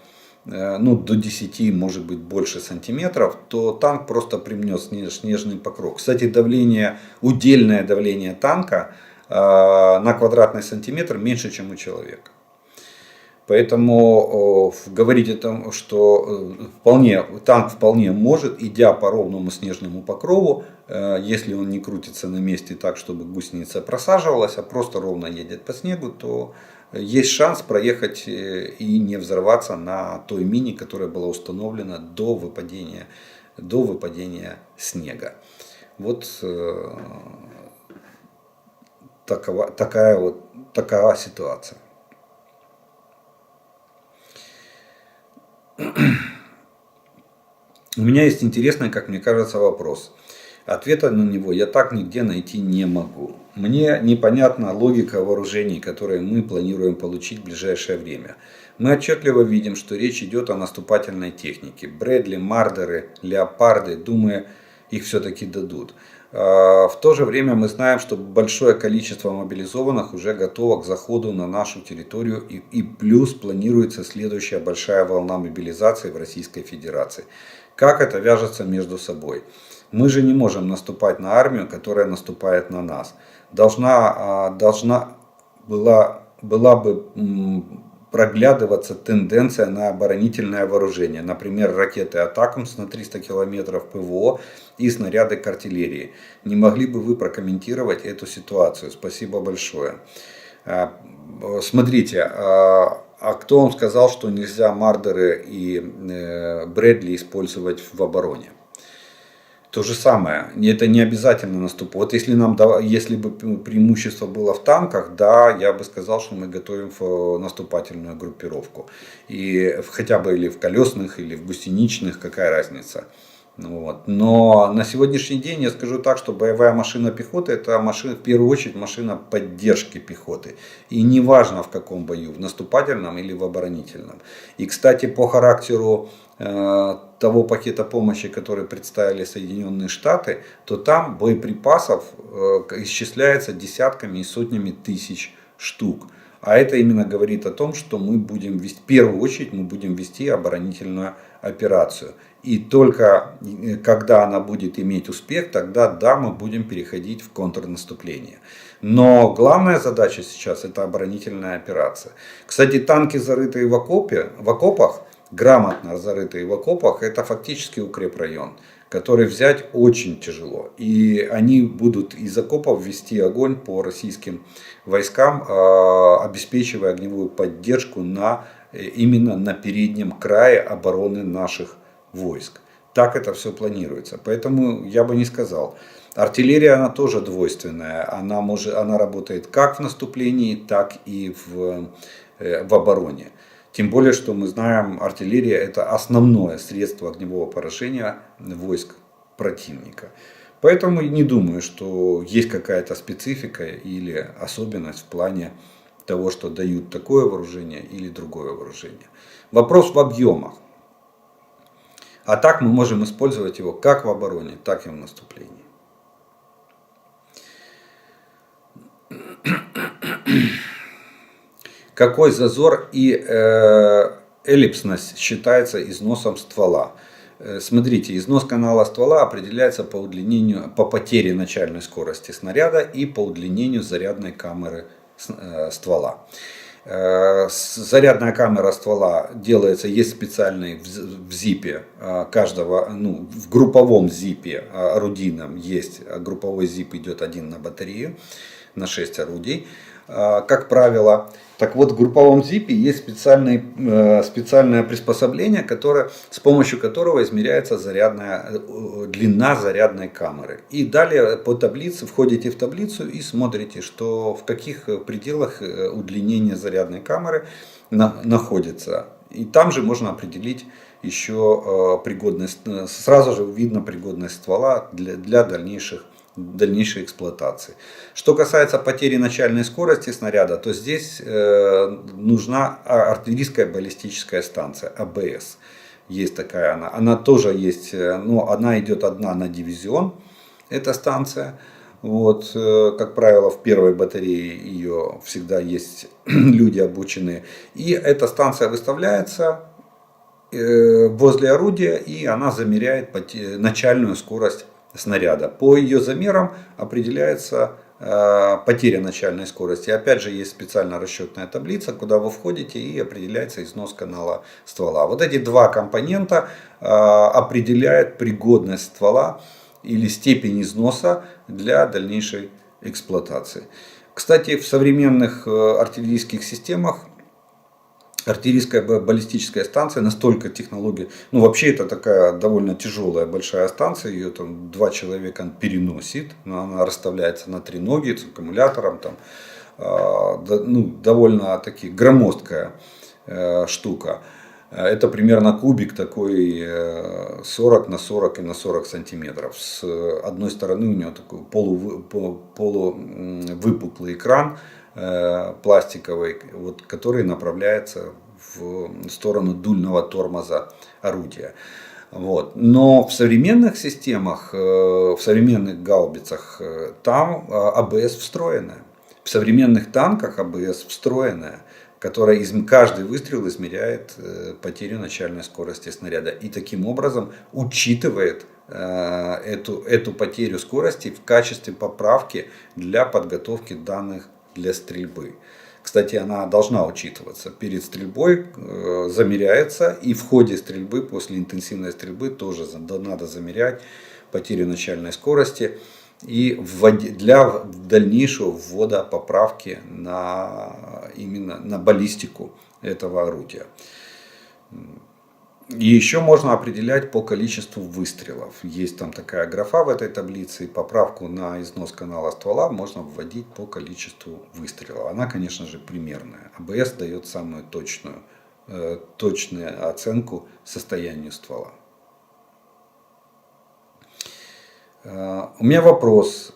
до 10, может быть больше сантиметров, то танк просто примнет снежный покров. Кстати, удельное давление танка на квадратный сантиметр меньше, чем у человека. Поэтому говорить о том, что танк вполне может, идя по ровному снежному покрову, если он не крутится на месте так, чтобы гусеница просаживалась, а просто ровно едет по снегу, то есть шанс проехать и не взорваться на той мине, которая была установлена до выпадения снега. Вот такая ситуация. У меня есть интересный, как мне кажется, вопрос. Ответа на него я так нигде найти не могу. Мне непонятна логика вооружений, которые мы планируем получить в ближайшее время. Мы отчетливо видим, что речь идет о наступательной технике. Брэдли, Мардеры, Леопарды, думаю, их все-таки дадут. В то же время мы знаем, что большое количество мобилизованных уже готово к заходу на нашу территорию, и плюс планируется следующая большая волна мобилизации в Российской Федерации. Как это вяжется между собой? Мы же не можем наступать на армию, которая наступает на нас. Должна была бы проглядываться тенденция на оборонительное вооружение. Например, ракеты «Атакамс» на 300 километров ПВО и снаряды к артиллерии. Не могли бы вы прокомментировать эту ситуацию? Спасибо большое. Смотрите, а кто вам сказал, что нельзя Мардеры и Брэдли использовать в обороне? То же самое, это не обязательно наступать. Вот если бы преимущество было в танках, да, я бы сказал, что мы готовим наступательную группировку. И хотя бы или в колесных, или в гусеничных, какая разница. Вот. Но на сегодняшний день я скажу так, что боевая машина пехоты — это в первую очередь машина поддержки пехоты. И неважно в каком бою, в наступательном или в оборонительном. И, кстати, по характеру того пакета помощи, который представили Соединенные Штаты, то там боеприпасов исчисляется десятками и сотнями тысяч штук. А это именно говорит о том, что мы будем вести, в первую очередь мы будем вести оборонительную операцию. И только когда она будет иметь успех, тогда да, мы будем переходить в контрнаступление. Но главная задача сейчас — это оборонительная операция. Кстати, танки, зарытые в окопах, грамотно зарытые в окопах, это фактически укрепрайон, который взять очень тяжело. И они будут из окопов вести огонь по российским войскам, обеспечивая огневую поддержку именно на переднем крае обороны наших войск. Так это все планируется. Поэтому я бы не сказал. Артиллерия, она тоже двойственная. Она работает как в наступлении, так и в обороне. Тем более, что мы знаем, артиллерия — это основное средство огневого поражения войск противника. Поэтому не думаю, что есть какая-то специфика или особенность в плане того, что дают такое вооружение или другое вооружение. Вопрос в объемах. А так мы можем использовать его как в обороне, так и в наступлении. Какой зазор и эллипсность считается износом ствола? Смотрите, износ канала ствола определяется по потере начальной скорости снаряда и по удлинению зарядной камеры ствола. Зарядная камера ствола делается, есть специальный в зипе каждого, в групповом зипе орудийном есть, групповой зип идет один на батарею, на 6 орудий, как правило. Так вот, в групповом зипе есть специальное приспособление, с помощью которого измеряется длина зарядной камеры. И далее по таблице входите в таблицу и смотрите, в каких пределах удлинение зарядной камеры находится. И там же можно определить еще пригодность, сразу же видно пригодность ствола для дальнейшей эксплуатации. Что касается потери начальной скорости снаряда, то здесь нужна артиллерийская баллистическая станция, АБС. Есть такая она тоже есть, но она идет одна на дивизион, эта станция. Вот, как правило, в первой батарее ее всегда есть люди обученные. И эта станция выставляется возле орудия, и она замеряет начальную скорость снаряда. По ее замерам определяется потеря начальной скорости. Опять же, есть специальная расчетная таблица, куда вы входите, и определяется износ канала ствола. Вот эти два компонента определяют пригодность ствола или степень износа для дальнейшей эксплуатации. Кстати, в современных артиллерийских системах артиллерийская баллистическая станция настолько технология, вообще это такая довольно тяжелая большая станция, ее там 2 человека переносит, она расставляется на 3 ноги с аккумулятором, довольно таки громоздкая штука. Это примерно кубик такой 40 на 40 и на 40 сантиметров. С одной стороны у него такой полувыпуклый экран пластиковый, который направляется в сторону дульного тормоза орудия. Но в современных системах, в современных гаубицах, там АБС встроенная. В современных танках АБС встроенная, которая каждый выстрел измеряет потерю начальной скорости снаряда. И таким образом учитывает эту потерю скорости в качестве поправки для подготовки данных для стрельбы. Кстати, она должна учитываться. Перед стрельбой замеряется, и в ходе стрельбы, после интенсивной стрельбы тоже надо замерять потерю начальной скорости и для дальнейшего ввода поправки именно на баллистику этого орудия. И еще можно определять по количеству выстрелов. Есть там такая графа в этой таблице. Поправку на износ канала ствола можно вводить по количеству выстрелов. Она, конечно же, примерная. АБС дает самую точную оценку состоянию ствола. У меня вопрос.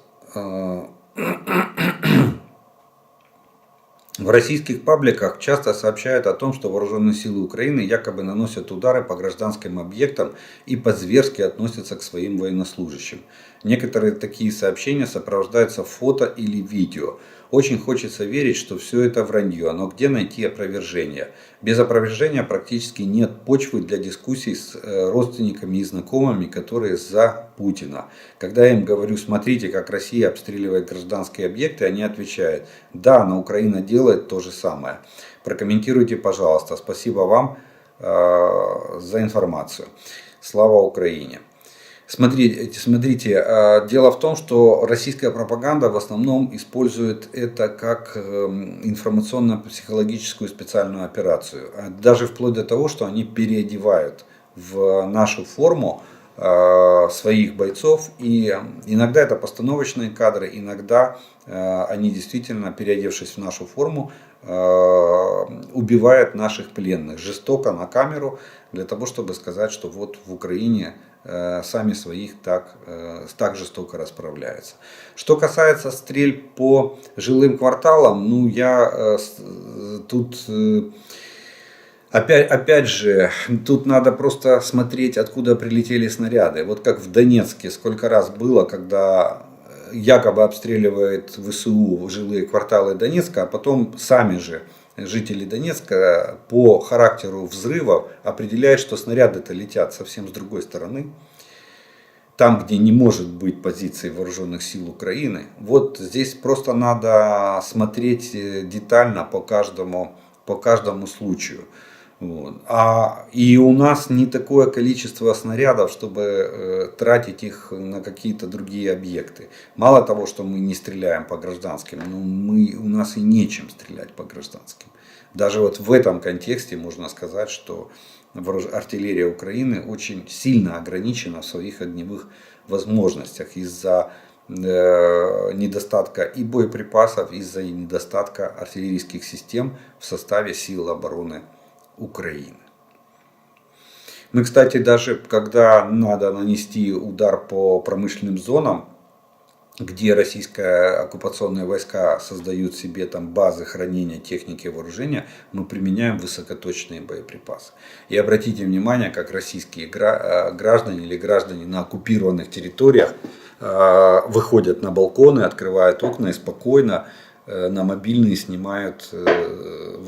В российских пабликах часто сообщают о том, что вооруженные силы Украины якобы наносят удары по гражданским объектам и по-зверски относятся к своим военнослужащим. Некоторые такие сообщения сопровождаются фото или видео. Очень хочется верить, что все это вранье, но где найти опровержение? Без опровержения практически нет почвы для дискуссий с родственниками и знакомыми, которые за Путина. Когда я им говорю, смотрите, как Россия обстреливает гражданские объекты, они отвечают, да, но Украина делает то же самое. Прокомментируйте, пожалуйста. Спасибо вам за информацию. Слава Украине. Смотрите, дело в том, что российская пропаганда в основном использует это как информационно-психологическую специальную операцию. Даже вплоть до того, что они переодевают в нашу форму своих бойцов. И иногда это постановочные кадры, иногда они действительно, переодевшись в нашу форму, убивают наших пленных жестоко на камеру, для того, чтобы сказать, что вот в Украине сами своих так жестоко расправляются. Что касается стрельб по жилым кварталам, ну я тут... Опять же, тут надо просто смотреть, откуда прилетели снаряды. Вот как в Донецке, сколько раз было, когда якобы обстреливает ВСУ жилые кварталы Донецка, а потом сами же жители Донецка по характеру взрывов определяют, что снаряды-то летят совсем с другой стороны. Там, где не может быть позиции вооруженных сил Украины. Вот здесь просто надо смотреть детально по каждому случаю. Вот. И у нас не такое количество снарядов, чтобы тратить их на какие-то другие объекты. Мало того, что мы не стреляем по гражданским, но у нас и нечем стрелять по гражданским. Даже вот в этом контексте можно сказать, что артиллерия Украины очень сильно ограничена в своих огневых возможностях из-за недостатка и боеприпасов, из-за недостатка артиллерийских систем в составе сил обороны Украины. Мы, кстати, даже когда надо нанести удар по промышленным зонам, где российские оккупационные войска создают себе там базы хранения техники и вооружения, мы применяем высокоточные боеприпасы. И обратите внимание, как российские граждане или граждане на оккупированных территориях выходят на балконы, открывают окна и спокойно на мобильные снимают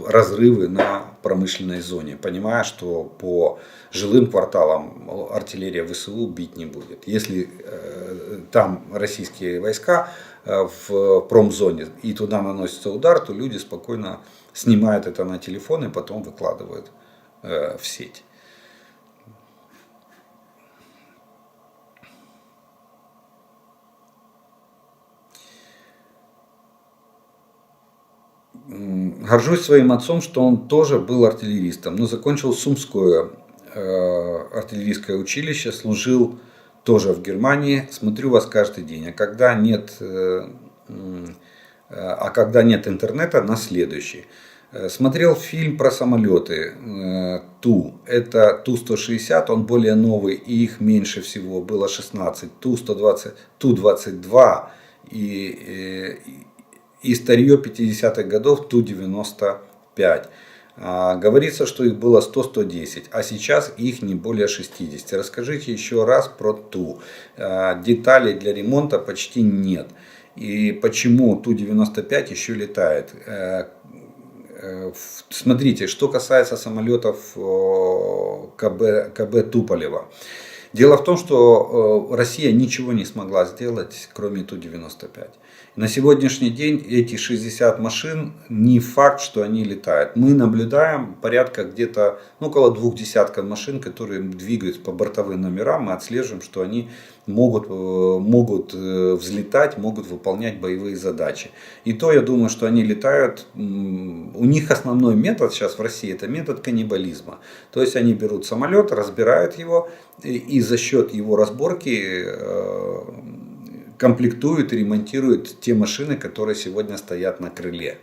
разрывы на промышленной зоне, понимая, что по жилым кварталам артиллерия ВСУ бить не будет. Если там российские войска в промзоне и туда наносится удар, то люди спокойно снимают это на телефон и потом выкладывают в сеть. Горжусь своим отцом, что он тоже был артиллеристом, но закончил Сумское артиллерийское училище, служил тоже в Германии. Смотрю вас каждый день, а когда нет интернета, на следующий. Смотрел фильм про самолеты Ту. Это Ту-160, он более новый, и их меньше всего, было 16. Ту-120, Ту-22 и старье 50-х годов Ту-95. Говорится, что их было 100-110, а сейчас их не более 60. Расскажите еще раз про Ту. Деталей для ремонта почти нет. И почему Ту-95 еще летает? Смотрите, что касается самолетов КБ Туполева. Дело в том, что Россия ничего не смогла сделать, кроме Ту-95. На сегодняшний день эти 60 машин не факт, что они летают. Мы наблюдаем порядка где-то около 2 десятков машин, которые двигаются по бортовым номерам. Мы отслеживаем, что они могут взлетать, могут выполнять боевые задачи. И то я думаю, что они летают. У них основной метод сейчас в России — это метод каннибализма. То есть они берут самолет, разбирают его и за счет его разборки комплектуют и ремонтируют те машины, которые сегодня стоят на крыле.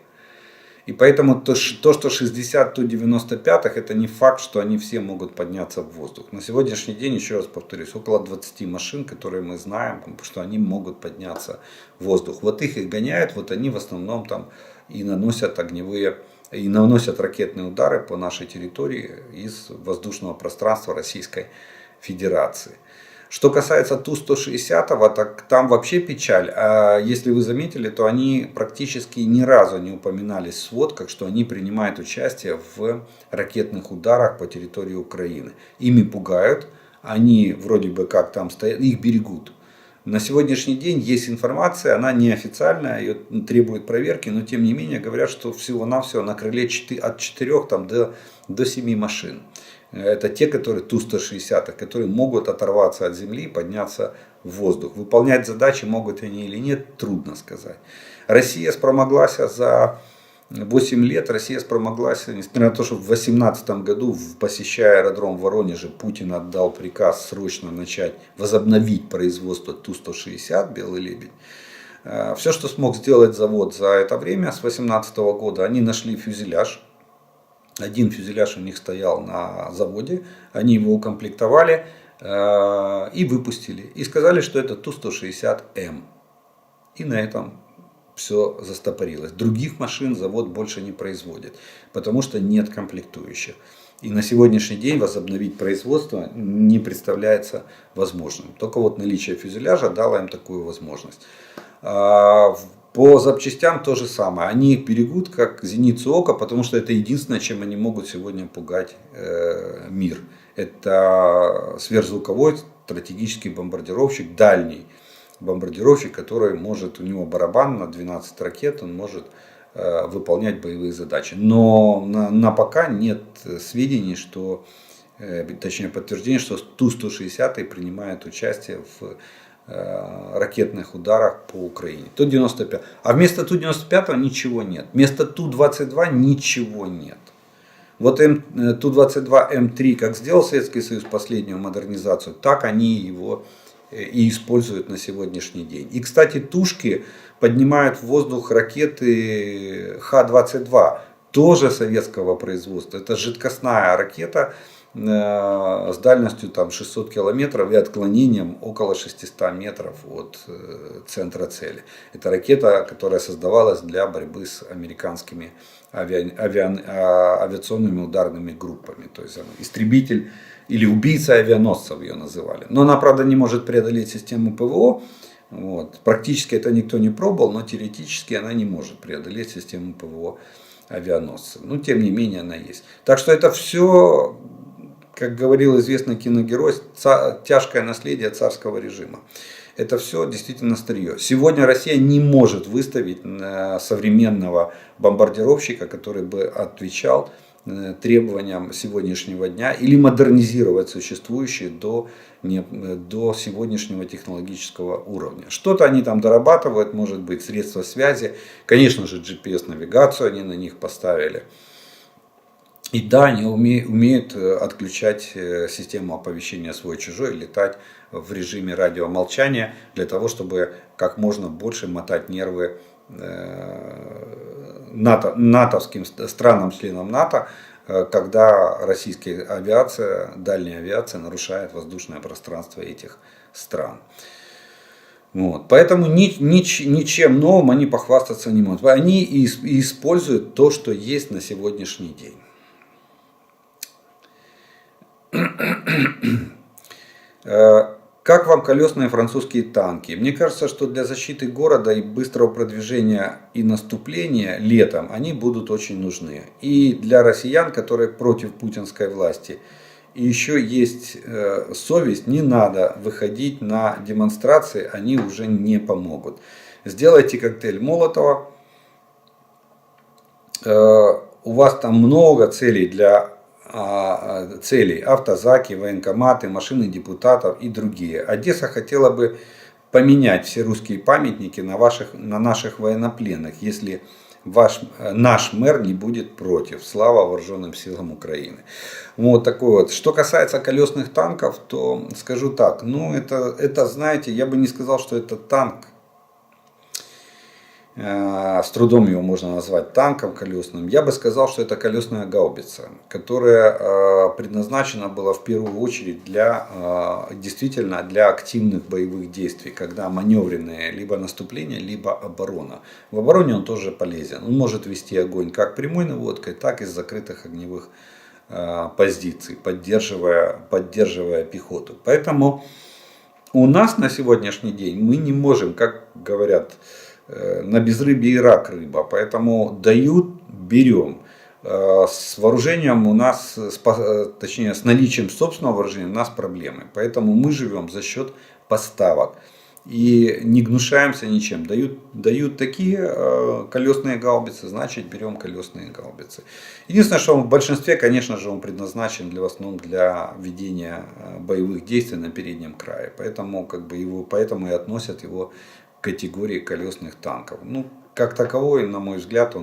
И поэтому то, что 60 Ту-95, это не факт, что они все могут подняться в воздух. На сегодняшний день, еще раз повторюсь, около 20 машин, которые мы знаем, что они могут подняться в воздух. Вот их и гоняют, вот они в основном там и наносят ракетные удары по нашей территории из воздушного пространства Российской Федерации. Что касается Ту-160, так там вообще печаль. А если вы заметили, то они практически ни разу не упоминались в сводках, что они принимают участие в ракетных ударах по территории Украины. Ими пугают, они вроде бы как там стоят, их берегут. На сегодняшний день есть информация, она неофициальная, ее требует проверки, но тем не менее говорят, что всего-навсего на крыле от 4 до 7 машин. Это те, которые Ту-160, которые могут оторваться от земли и подняться в воздух. Выполнять задачи могут они или нет, трудно сказать. Россия спромоглась за 8 лет, несмотря на то, что в 2018 году, посещая аэродром в Воронеже, Путин отдал приказ срочно возобновить производство Ту-160 «Белый лебедь». Все, что смог сделать завод за это время, с 2018 года, они нашли фюзеляж. Один фюзеляж у них стоял на заводе, они его укомплектовали и выпустили. И сказали, что это Ту-160М. И на этом все застопорилось. Других машин завод больше не производит, потому что нет комплектующих. И на сегодняшний день возобновить производство не представляется возможным. Только вот наличие фюзеляжа дало им такую возможность. По запчастям то же самое. Они их берегут как зеницу ока, потому что это единственное, чем они могут сегодня пугать мир. Это сверхзвуковой стратегический бомбардировщик, дальний бомбардировщик, который может, у него барабан на 12 ракет, он может выполнять боевые задачи. Но на пока нет сведений, точнее подтверждения, что Ту-160 принимает участие в ракетных ударах по Украине. Ту-95. А вместо Ту-95 ничего нет. Вместо Ту-22 ничего нет. Вот Ту-22М3, как сделал Советский Союз последнюю модернизацию, так они его и используют на сегодняшний день. И, кстати, тушки поднимают в воздух ракеты Х-22, тоже советского производства. Это жидкостная ракета с дальностью 600 километров и отклонением около 600 метров от центра цели. Это ракета, которая создавалась для борьбы с американскими авиационными ударными группами. То есть истребитель или убийца авианосцев ее называли. Но она, правда, не может преодолеть систему ПВО. Практически это никто не пробовал, но теоретически она не может преодолеть систему ПВО авианосцев. Но тем не менее она есть. Так что это все, как говорил известный киногерой, тяжкое наследие царского режима. Это все действительно старье. Сегодня Россия не может выставить современного бомбардировщика, который бы отвечал требованиям сегодняшнего дня или модернизировать существующие до сегодняшнего технологического уровня. Что-то они там дорабатывают, может быть, средства связи. Конечно же, GPS-навигацию они на них поставили. И да, они умеют отключать систему оповещения свой-чужой, летать в режиме радиомолчания, для того, чтобы как можно больше мотать нервы натовским странам-членам НАТО, когда российская авиация, дальняя авиация нарушает воздушное пространство этих стран. Поэтому ничем новым они похвастаться не могут. Они используют то, что есть на сегодняшний день. Как вам колесные французские танки? Мне кажется, что для защиты города и быстрого продвижения и наступления летом они будут очень нужны. И для россиян, которые против путинской власти, и еще есть совесть, не надо выходить на демонстрации, они уже не помогут. Сделайте коктейль Молотова. У вас там много целей для целей: автозаки, военкоматы, машины депутатов и другие. Одесса хотела бы поменять все русские памятники на наших военнопленных, если наш мэр не будет против. Слава вооруженным силам Украины. Вот такой вот. Что касается колесных танков, то скажу так. Ну, это, знаете, я бы не сказал, что это танк. С трудом его можно назвать танком колесным. Я бы сказал, что это колесная гаубица, которая предназначена была в первую очередь действительно для активных боевых действий, когда маневренное либо наступление, либо оборона. В обороне он тоже полезен. Он может вести огонь как прямой наводкой, так и с закрытых огневых позиций, поддерживая пехоту. Поэтому у нас на сегодняшний день мы не можем, как говорят, на безрыбье и рак рыба. Поэтому дают, берем. С вооружением у нас, точнее с наличием собственного вооружения у нас проблемы. Поэтому мы живем за счет поставок. И не гнушаемся ничем. Дают такие колесные гаубицы, значит берем колесные гаубицы. Единственное, что в большинстве, конечно же, он предназначен в основном для ведения боевых действий на переднем крае. Поэтому поэтому и относят его к категории колесных танков. Ну, как таковой, на мой взгляд,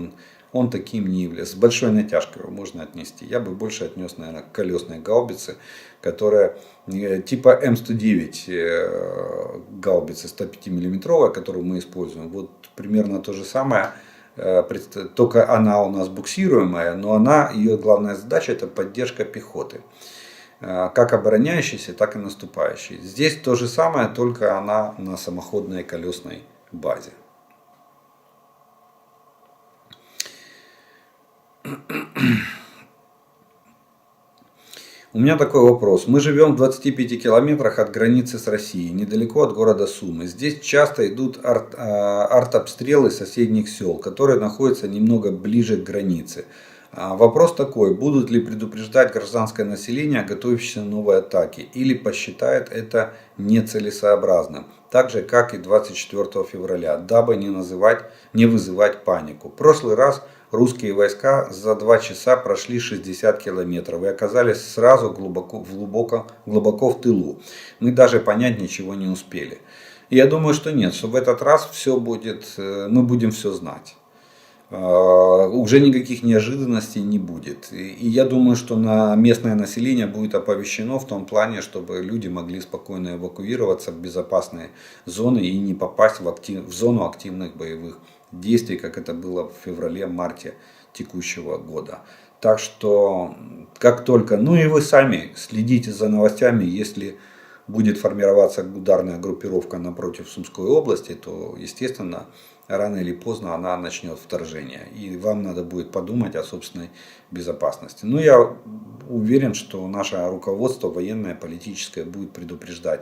он таким не является. С большой натяжкой его можно отнести. Я бы больше отнес, наверное, к колесной гаубице, которая типа М109 гаубица 105 миллиметровая, которую мы используем. Вот примерно то же самое, только она у нас буксируемая, но ее главная задача — это поддержка пехоты. Как обороняющейся, так и наступающей. Здесь то же самое, только она на самоходной колесной базе. У меня такой вопрос. Мы живем в 25 километрах от границы с Россией, недалеко от города Сумы. Здесь часто идут артобстрелы соседних сел, которые находятся немного ближе к границе. Вопрос такой: будут ли предупреждать гражданское население о готовящейся новой атаке, или посчитают это нецелесообразным, так же как и 24 февраля, дабы не вызывать панику. В прошлый раз русские войска за 2 часа прошли 60 километров и оказались сразу глубоко в тылу. Мы даже понять ничего не успели. И я думаю, что нет, что в этот раз мы будем все знать. Уже никаких неожиданностей не будет. И я думаю, что местное население будет оповещено в том плане, чтобы люди могли спокойно эвакуироваться в безопасные зоны и не попасть в зону активных боевых действий, как это было в феврале-марте текущего года. Так что, как только, ну и вы сами следите за новостями, если будет формироваться ударная группировка напротив Сумской области, то, естественно, рано или поздно она начнет вторжение. И вам надо будет подумать о собственной безопасности. Но я уверен, что наше руководство военное, политическое будет предупреждать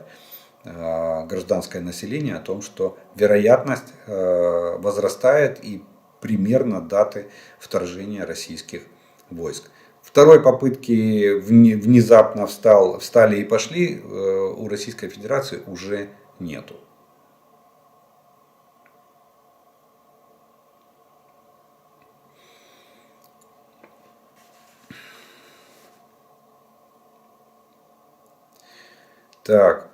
гражданское население о том, что вероятность возрастает и примерно даты вторжения российских войск. Второй попытки внезапно встали и пошли у Российской Федерации уже нету. Так.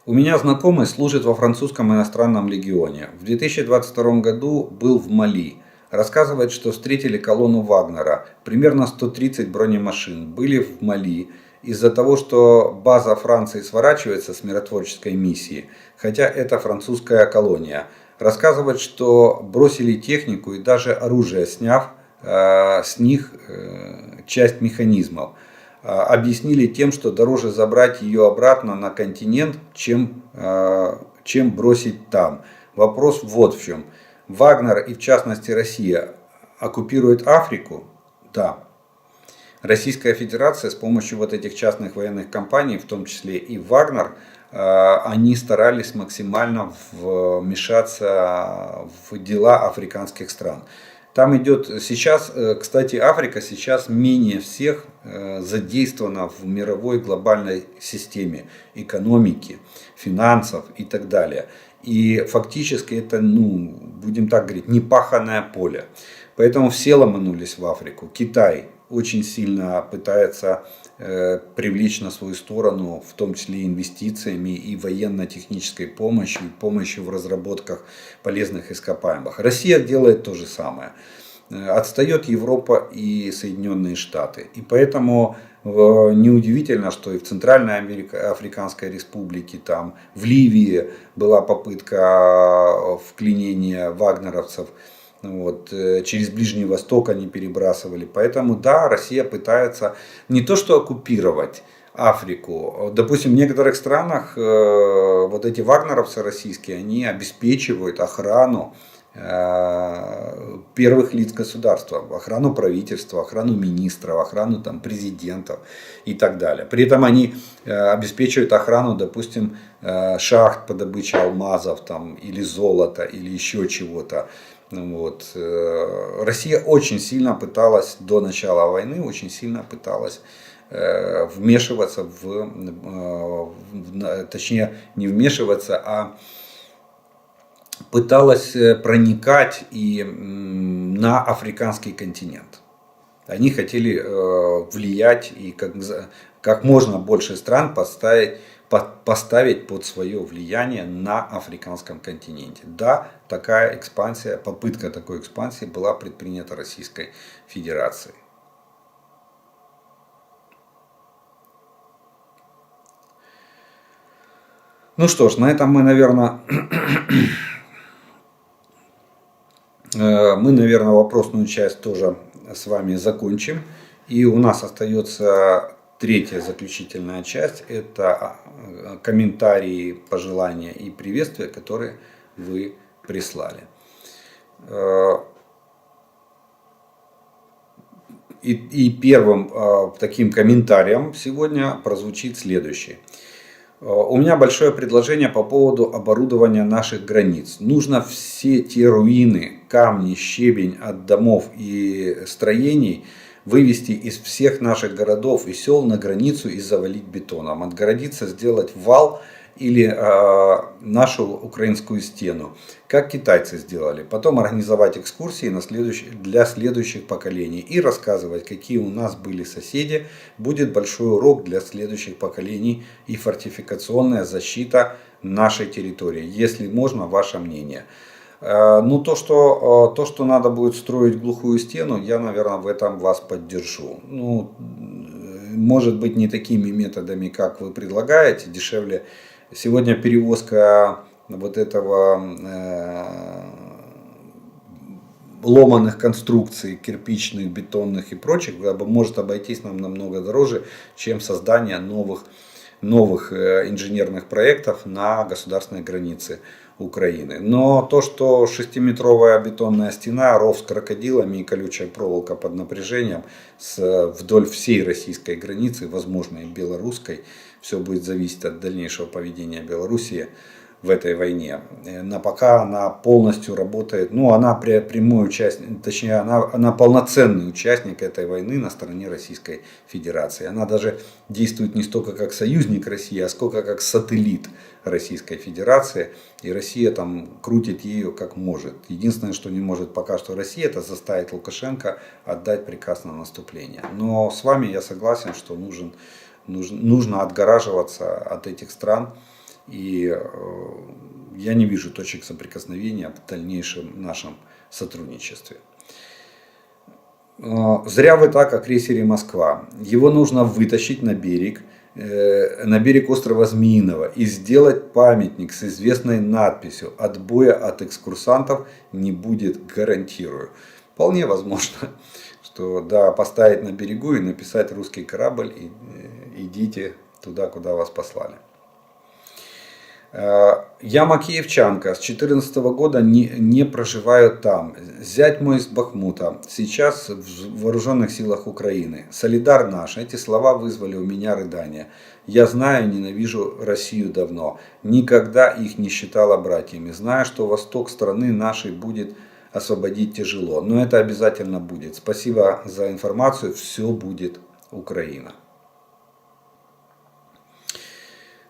У меня знакомый служит во французском иностранном легионе. В 2022 году был в Мали. Рассказывает, что встретили колонну Вагнера. Примерно 130 бронемашин были в Мали из-за того, что база Франции сворачивается с миротворческой миссии, хотя это французская колония. Рассказывает, что бросили технику и даже оружие, сняв с них часть механизмов. Объяснили тем, что дороже забрать ее обратно на континент, чем бросить там. Вопрос вот в чем. Вагнер и в частности Россия оккупирует Африку? Да. Российская Федерация с помощью вот этих частных военных компаний, в том числе и Вагнер, они старались максимально вмешаться в дела африканских стран. Там идет сейчас, кстати, Африка сейчас менее всех задействована в мировой глобальной системе экономики, финансов и так далее. И фактически это, будем так говорить, непаханное поле. Поэтому все ломанулись в Африку. Китай очень сильно пытается привлечь на свою сторону, в том числе инвестициями и военно-технической помощью, помощью в разработках полезных ископаемых. Россия делает то же самое. Отстает Европа и Соединенные Штаты. И поэтому неудивительно, что и в Центральной Африканской Республике, там, в Ливии была попытка вклинения вагнеровцев. Через Ближний Восток они перебрасывали. Поэтому да, Россия пытается не то что оккупировать Африку. Допустим, в некоторых странах вот эти вагнеровцы российские, они обеспечивают охрану первых лиц государства, охрану правительства, охрану министров, охрану там, президентов и так далее. При этом они обеспечивают охрану, допустим, шахт по добыче алмазов там, или золота, или еще чего-то. Россия очень сильно пыталась до начала войны, очень сильно пыталась вмешиваться точнее не вмешиваться, а пыталась проникать и на африканский континент. Они хотели влиять и как можно больше стран поставить под свое влияние на африканском континенте. Да, такая экспансия, попытка такой экспансии была предпринята Российской Федерацией. Ну что ж, на этом мы, наверное, вопросную часть тоже с вами закончим. И у нас остается третья заключительная часть. Это комментарии, пожелания и приветствия, которые вы прислали. И первым таким комментарием сегодня прозвучит следующий. У меня большое предложение по поводу оборудования наших границ. Нужно все те руины, камни, щебень от домов и строений вывести из всех наших городов и сел на границу и завалить бетоном. Отгородиться, сделать вал или нашу украинскую стену, как китайцы сделали. Потом организовать экскурсии для следующих поколений и рассказывать, какие у нас были соседи. Будет большой урок для следующих поколений и фортификационная защита нашей территории. Если можно, ваше мнение. То, что надо будет строить глухую стену, я, наверное, в этом вас поддержу. Может быть, не такими методами, как вы предлагаете, дешевле. Сегодня перевозка вот этого ломаных конструкций, кирпичных, бетонных и прочих, может обойтись нам намного дороже, чем создание новых инженерных проектов на государственной границе Украины. Но то, что 6-метровая бетонная стена, ров с крокодилами и колючая проволока под напряжением вдоль всей российской границы, возможно и белорусской, все будет зависеть от дальнейшего поведения Белоруссии в этой войне. Но пока она полностью работает, она прямой участник, точнее она полноценный участник этой войны на стороне Российской Федерации. Она даже действует не столько как союзник России, а сколько как сателлит Российской Федерации. И Россия там крутит ее как может. Единственное, что не может пока что Россия, это заставить Лукашенко отдать приказ на наступление. Но с вами я согласен, что нужно отгораживаться от этих стран. И я не вижу точек соприкосновения в дальнейшем нашем сотрудничестве. Зря вы так о крейсере «Москва». Его нужно вытащить на берег острова Змеиного и сделать памятник с известной надписью «Отбоя от экскурсантов не будет, гарантирую». Вполне возможно, что поставить на берегу и написать «Русский корабль» и идите туда, куда вас послали. Я макеевчанка, с 2014 года не проживаю там. Зять мой из Бахмута, сейчас в вооруженных силах Украины. Солидар наш. Эти слова вызвали у меня рыдания. Я знаю, ненавижу Россию давно. Никогда их не считала братьями. Знаю, что восток страны нашей будет освободить тяжело. Но это обязательно будет. Спасибо за информацию. Все будет Украина.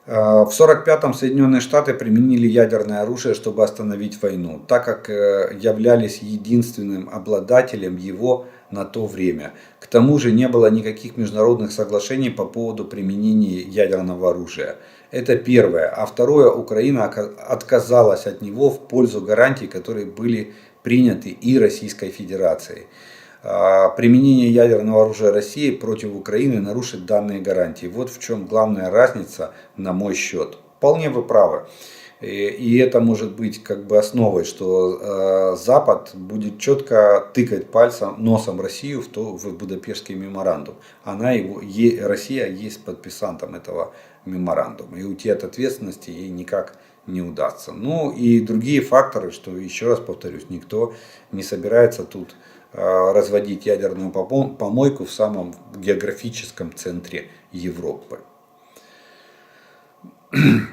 В 1945-м Соединенные Штаты применили ядерное оружие, чтобы остановить войну, так как являлись единственным обладателем его на то время. К тому же не было никаких международных соглашений по поводу применения ядерного оружия. Это первое. А второе, Украина отказалась от него в пользу гарантий, которые были приняты и Российской Федерацией. Применение ядерного оружия России против Украины нарушит данные гарантии. Вот в чем главная разница, на мой счет. Вполне вы правы. И это может быть как бы основой, что Запад будет четко тыкать носом Россию в Будапештский меморандум. Россия есть подписантом этого меморандума. И уйти от ответственности ей никак не удастся. Ну и другие факторы, что еще раз повторюсь, никто не собирается тут разводить ядерную помойку в самом географическом центре Европы.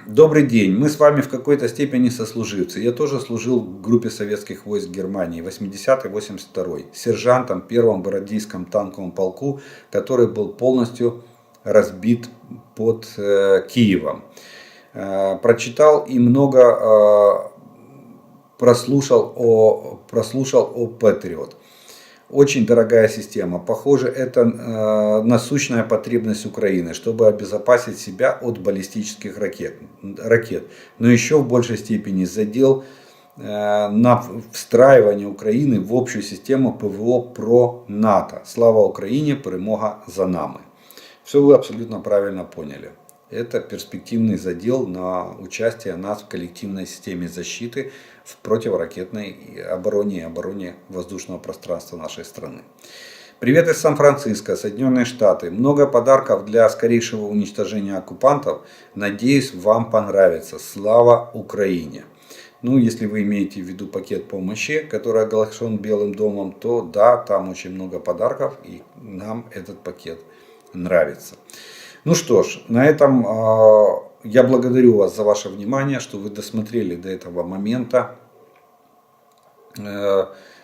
Добрый день. Мы с вами в какой-то степени сослуживцы. Я тоже служил в группе советских войск Германии 80-82, сержантом в первом гвардейском танковом полку, который был полностью разбит под Киевом. Прочитал и много прослушал о Патриот. Очень дорогая система. Похоже, это насущная потребность Украины, чтобы обезопасить себя от баллистических ракет. Но еще в большей степени задел на встраивание Украины в общую систему ПВО про НАТО. Слава Украине, перемога за нами. Все вы абсолютно правильно поняли. Это перспективный задел на участие нас в коллективной системе защиты в противоракетной обороне и обороне воздушного пространства нашей страны. Привет из Сан-Франциско, Соединенные Штаты. Много подарков для скорейшего уничтожения оккупантов. Надеюсь, вам понравится. Слава Украине! Ну, если вы имеете в виду пакет помощи, который оглашен Белым домом, то да, там очень много подарков, и нам этот пакет нравится. Ну что ж, на этом я благодарю вас за ваше внимание, что вы досмотрели до этого момента.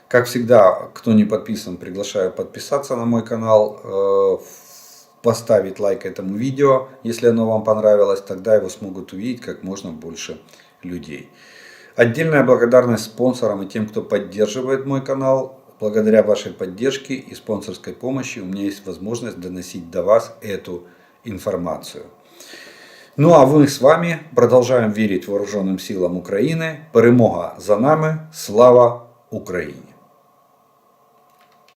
Как всегда, кто не подписан, приглашаю подписаться на мой канал, поставить лайк этому видео, если оно вам понравилось, тогда его смогут увидеть как можно больше людей. Отдельная благодарность спонсорам и тем, кто поддерживает мой канал. Благодаря вашей поддержке и спонсорской помощи у меня есть возможность доносить до вас эту информацию. Ну а мы с вами продолжаем верить вооруженным силам України. Перемога за нами. Слава Україні!